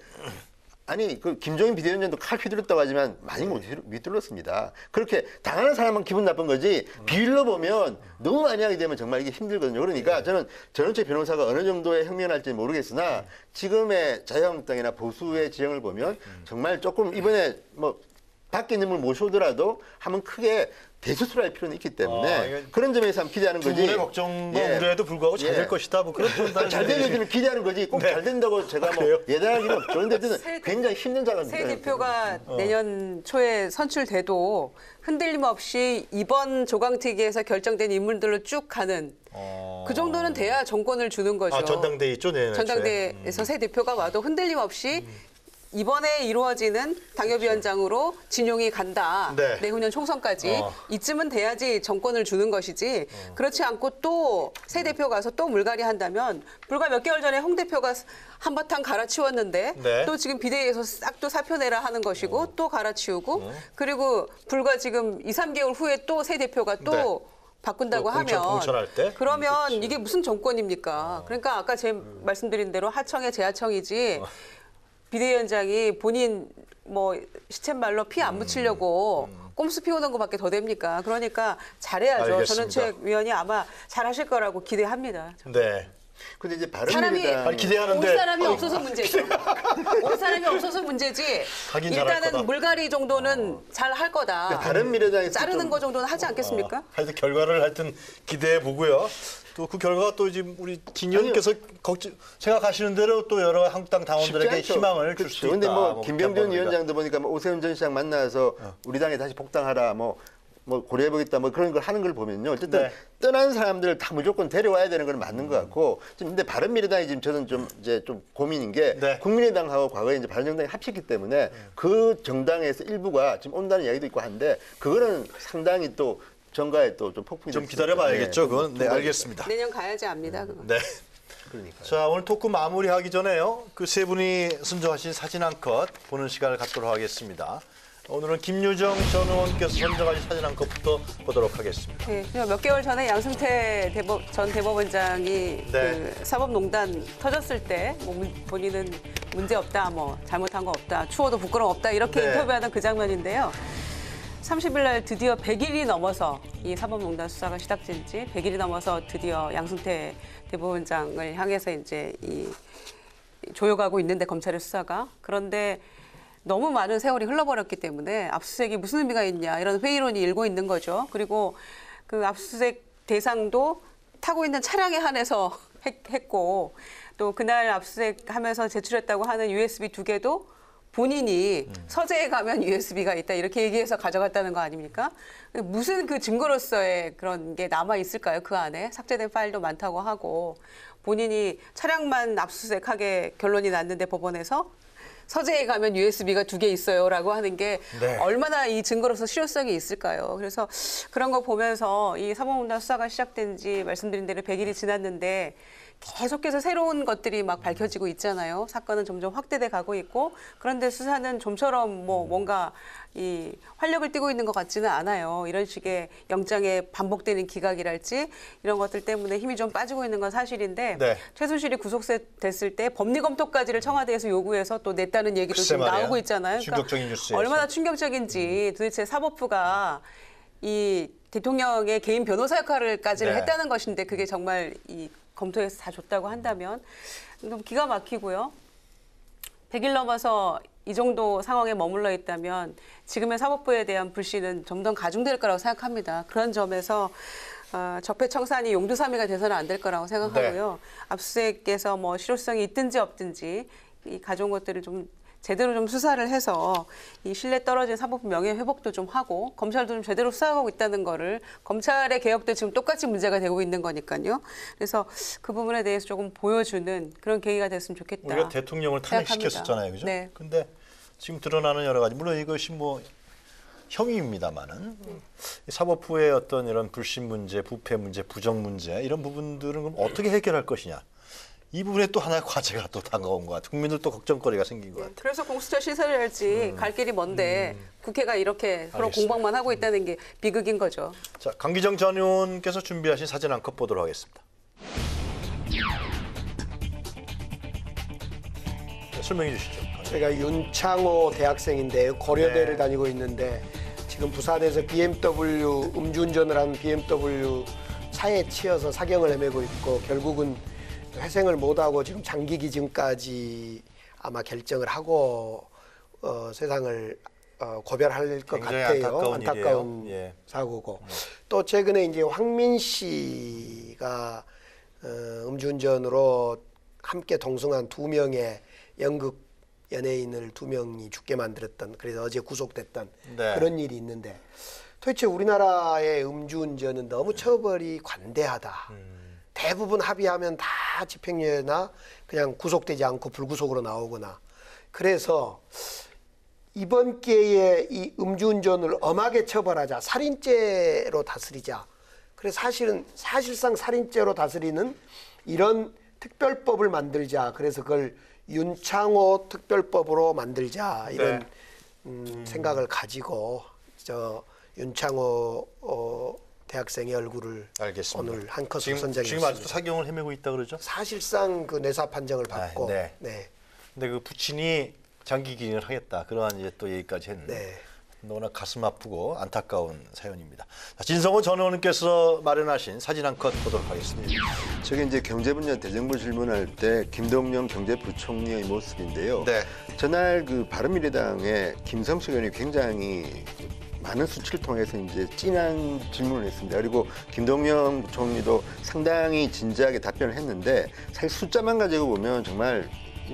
아니 그 김종인 비대위원장도 칼 휘둘렀다고 하지만 많이 못 휘둘렀습니다. 그렇게 당하는 사람은 기분 나쁜 거지 비율로 보면 너무 많이 하게 되면 정말 이게 힘들거든요. 그러니까 저는 전원책 변호사가 어느 정도의 혁명할지 모르겠으나 지금의 자유한국당이나 보수의 지형을 보면 정말 조금 이번에 뭐 밖에 있는 분 모셔오더라도 한번 크게 대수술할 필요는 있기 때문에 그런 점에서 한번 기대하는 두 거지. 분의 걱정과 우려에도 불구하고 잘 될 것이다. 뭐 그런 잘 되는 일을 기대하는 거지. 꼭 잘 된다고 제가 뭐 예단하기는 없죠. 그런데 저는 굉장히 힘든 작업입니다. 새 대표가 내년 초에 선출돼도 흔들림 없이 이번 조강특위에서 결정된 인물들로 쭉 가는 그 정도는 돼야 정권을 주는 거죠. 전당대회 있죠, 내년 전당대회에서 새 대표가 와도 흔들림 없이 이번에 이루어지는 당협위원장으로 진용이 간다. 네. 내후년 총선까지 이쯤은 돼야지 정권을 주는 것이지 그렇지 않고 또 새 대표 가서 또 물갈이 한다면 불과 몇 개월 전에 홍 대표가 한바탕 갈아치웠는데 네. 또 지금 비대위에서 싹 또 사표 내라 하는 것이고 또 갈아치우고 그리고 불과 지금 2, 3개월 후에 또 새 대표가 또 바꾼다고 하면 공천할 때? 그러면 이게 무슨 정권입니까? 그러니까 아까 제 말씀드린 대로 하청의 재하청이지 비대위원장이 본인 뭐 시쳇말로 피 안 묻히려고 꼼수 피우는 것밖에 더 됩니까? 그러니까 잘해야죠. 알겠습니다. 전원책 위원이 아마 잘하실 거라고 기대합니다. 네. 근데 이제 사람이 기대하는데 올 사람이 없어서 문제죠. 올 사람이 없어서 문제지. 하긴 잘할 거다. 일단은 물갈이 정도는 잘 할 거다. 바른미래당이 자르는 거 정도는 하지 않겠습니까? 하여튼 결과를 하여튼 기대해 보고요. 또 그 결과가 또 지금 우리 진 의원께서 생각하시는 대로 또 여러 한국당 당원들에게 희망을 줄 수 있다. 그런데 뭐 김병준 봅니다. 위원장도 보니까 뭐 오세훈 전 시장 만나서 우리 당에 다시 복당하라 뭐 고려해보겠다 뭐 그런 걸 하는 걸 보면요. 어쨌든 네. 떠난 사람들을 다 무조건 데려와야 되는 건 맞는 것 같고 지금 근데 바른미래당이 지금 저는 좀 이제 좀 고민인 게 네. 국민의당하고 과거에 이제 바른정당이 합쳤기 때문에 그 정당에서 일부가 지금 온다는 이야기도 있고 한데 그거는 상당히 또 정가에 또 좀 폭풍이 좀 됐을 기다려봐야겠죠. 때. 그건 네 알겠습니다. 내년 가야지 압니다. 그건. 네. 그러니까. 자 오늘 토크 마무리하기 전에요. 그 세 분이 선정하신 사진 한 컷 보는 시간을 갖도록 하겠습니다. 오늘은 김유정 전 의원께서 선정하신 사진 한 컷부터 보도록 하겠습니다. 네, 몇 개월 전에 양승태 전 대법원장이 그 사법농단 터졌을 때 뭐 본인은 문제 없다, 뭐 잘못한 거 없다, 추워도 부끄러움 없다 이렇게 네. 인터뷰하던 그 장면인데요. 30일 날 드디어 100일이 넘어서 이 사법농단 수사가 시작된 지 100일이 넘어서 드디어 양승태 대법원장을 향해서 이제 이 조여가고 있는데 검찰의 수사가 그런데 너무 많은 세월이 흘러버렸기 때문에 압수수색이 무슨 의미가 있냐 이런 회의론이 일고 있는 거죠. 그리고 그 압수수색 대상도 타고 있는 차량에 한해서 했고 또 그날 압수수색하면서 제출했다고 하는 USB 2개도 본인이 서재에 가면 USB가 있다 이렇게 얘기해서 가져갔다는 거 아닙니까? 무슨 그 증거로서의 그런 게 남아 있을까요? 그 안에 삭제된 파일도 많다고 하고 본인이 차량만 압수수색하게 결론이 났는데 법원에서 서재에 가면 USB가 2개 있어요라고 하는 게 네. 얼마나 이 증거로서 실효성이 있을까요? 그래서 그런 거 보면서 이 사법농단 수사가 시작된 지 말씀드린 대로 100일이 지났는데 계속해서 새로운 것들이 막 밝혀지고 있잖아요. 사건은 점점 확대돼 가고 있고 그런데 수사는 좀처럼 뭐 뭔가 이 활력을 띠고 있는 것 같지는 않아요. 이런 식의 영장에 반복되는 기각이랄지 이런 것들 때문에 힘이 좀 빠지고 있는 건 사실인데 네. 최순실이 구속됐을 때 법리 검토까지를 청와대에서 요구해서 또 냈다는 얘기도 글쎄 지금 말이야. 나오고 있잖아요. 충격적인 뉴스예요. 얼마나 충격적인지 도대체 사법부가 이 대통령의 개인 변호사 역할을까지를 네. 했다는 것인데 그게 정말 이 검토해서 다 줬다고 한다면 좀 기가 막히고요. 100일 넘어서 이 정도 상황에 머물러 있다면 지금의 사법부에 대한 불신은 점점 가중될 거라고 생각합니다. 그런 점에서 적폐청산이 용두사미가 돼서는 안 될 거라고 생각하고요. 압수수색에서 뭐 실효성이 있든지 없든지 이 가져온 것들을 좀 제대로 좀 수사를 해서 이 신뢰 떨어진 사법부 명예 회복도 좀 하고 검찰도 좀 제대로 수사하고 있다는 거를 검찰의 개혁도 지금 똑같이 문제가 되고 있는 거니까요. 그래서 그 부분에 대해서 조금 보여주는 그런 계기가 됐으면 좋겠다. 우리가 대통령을 탄핵시켰었잖아요, 그죠? 네. 근데 지금 드러나는 여러 가지 물론 이것이 뭐 형이입니다만은 사법부의 어떤 이런 불신 문제, 부패 문제, 부정 문제 이런 부분들은 그럼 어떻게 해결할 것이냐. 이 부분에 또 하나의 과제가 또 다가온 것 같아요. 국민들도 걱정거리가 생긴 것 같아요. 그래서 공수처 시설을 할지 갈 길이 먼데 국회가 이렇게 그런 알겠습니다. 공방만 하고 있다는 게 비극인 거죠. 자, 강기정 전 의원께서 준비하신 사진 한 컷 보도록 하겠습니다. 네, 설명해 주시죠. 제가 윤창호 대학생인데요. 고려대를 네. 다니고 있는데 지금 부산에서 BMW 음주운전을 한 BMW 차에 치여서 사경을 헤매고 있고 결국은 회생을 못하고 지금 장기 기증까지 아마 결정을 하고 세상을 고별할 것 굉장히 같아요. 안타까운 일이에요. 예. 사고고 또 최근에 이제 황민 씨가 음주운전으로 함께 동승한 2명의 연극 연예인을 2명이 죽게 만들었던 그래서 어제 구속됐던 네. 그런 일이 있는데 도대체 우리나라의 음주운전은 너무 처벌이 관대하다. 대부분 합의하면 다 집행유예나 그냥 구속되지 않고 불구속으로 나오거나 그래서 이번 기회에 이 음주운전을 엄하게 처벌하자. 살인죄로 다스리자. 그래서 사실상 살인죄로 다스리는 이런 특별법을 만들자. 그래서 그걸 윤창호 특별법으로 만들자. 이런 생각을 가지고 저 윤창호 대학생의 얼굴을 알겠습니다. 오늘 한 컷 지금 선정했습니다. 아직도 사경을 헤매고 있다 그러죠? 사실상 그 뇌사 판정을 받고 네. 네. 근데 그 부친이 장기 기증을 하겠다. 그러한 이제 또 얘기까지 했는데 네. 너무나 가슴 아프고 안타까운 사연입니다. 자, 진성호 전 의원님께서 마련하신 사진 한 컷 보도록 하겠습니다. 저게 이제 경제분야 대정부 질문할 때 김동연 경제부총리의 모습인데요. 네. 전날 그 바른미래당의 김성수 의원이 굉장히 많은 수치를 통해서 이제 진한 질문을 했습니다. 그리고 김동연 부총리도 상당히 진지하게 답변을 했는데 사실 숫자만 가지고 보면 정말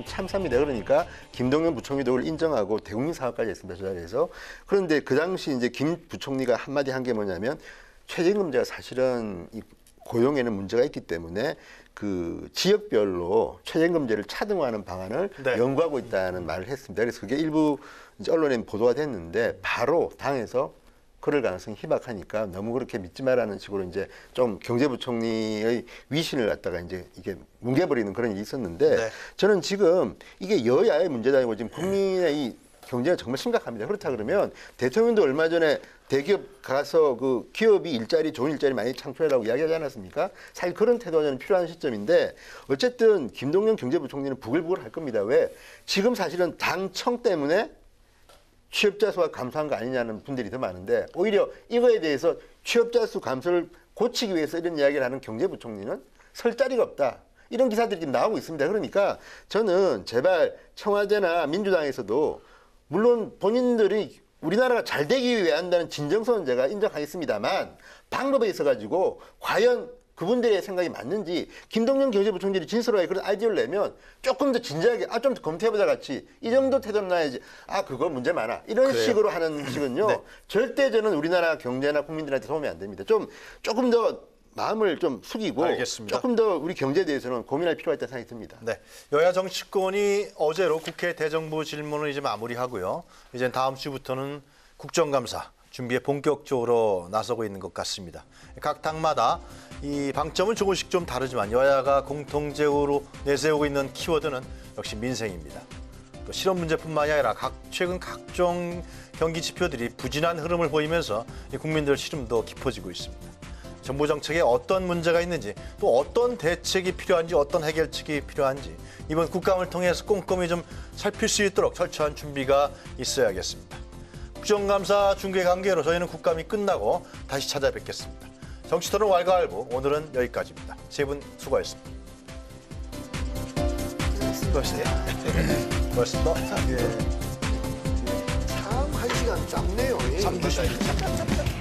참사입니다. 그러니까 김동연 부총리도 그걸 인정하고 대국민 사과까지 했습니다. 저 자리에서. 그런데 그 당시 이제 김 부총리가 한마디 한 게 뭐냐면 최저임금제가 사실은 이 고용에는 문제가 있기 때문에 그 지역별로 최저임금제를 차등화하는 방안을 네. 연구하고 있다는 말을 했습니다. 그래서 그게 일부 이제 언론에 보도가 됐는데 바로 당에서 그럴 가능성이 희박하니까 너무 그렇게 믿지 말라는 식으로 이제 좀 경제부총리의 위신을 갖다가 이제 이게 뭉개버리는 그런 일이 있었는데 네. 저는 지금 이게 여야의 문제다 아니고 지금 국민의 이 경제가 정말 심각합니다. 그렇다 그러면 대통령도 얼마 전에 대기업 가서 그 기업이 일자리 좋은 일자리 많이 창출하라고 이야기하지 않았습니까? 사실 그런 태도가 저는 필요한 시점인데 어쨌든 김동연 경제부총리는 부글부글 할 겁니다. 왜? 지금 사실은 당청 때문에 취업자 수가 감소한 거 아니냐는 분들이 더 많은데 오히려 이거에 대해서 취업자 수 감소를 고치기 위해서 이런 이야기를 하는 경제부총리는 설 자리가 없다. 이런 기사들이 지금 나오고 있습니다. 그러니까 저는 제발 청와대나 민주당에서도 물론 본인들이 우리나라가 잘 되기 위해 한다는 진정성은 제가 인정하겠습니다만 방법에 있어가지고 과연 그분들의 생각이 맞는지 김동연 경제부총리들이 진솔하게 그런 아이디어를 내면 조금 더 진지하게 좀 더 검토해보자 같이 이 정도 태도는 나야지 그거 문제 많아 이런 그래요. 식으로 하는 식은요 네. 절대 저는 우리나라 경제나 국민들한테 도움이 안 됩니다. 조금 더 마음을 좀 숙이고 알겠습니다. 조금 더 우리 경제에 대해서는 고민할 필요가 있다는 생각이 듭니다. 네, 여야 정치권이 어제로 국회 대정부 질문을 이제 마무리하고요. 이제 다음 주부터는 국정감사 준비에 본격적으로 나서고 있는 것 같습니다. 각 당마다 이 방점은 조금씩 좀 다르지만 여야가 공통적으로 내세우고 있는 키워드는 역시 민생입니다. 또 실업 문제뿐만이 아니라 최근 각종 경기 지표들이 부진한 흐름을 보이면서 이 국민들 시름도 깊어지고 있습니다. 정부 정책에 어떤 문제가 있는지 또 어떤 대책이 필요한지 어떤 해결책이 필요한지 이번 국감을 통해서 꼼꼼히 좀 살필 수 있도록 철저한 준비가 있어야겠습니다. 국정감사 중계 관계로 저희는 국감이 끝나고 다시 찾아뵙겠습니다. 정치토론 왈가왈부 오늘은 여기까지입니다. 세 분 수고하셨습니다. 수고하셨어요. 고맙습니다. 참 1시간 짧네요. 3주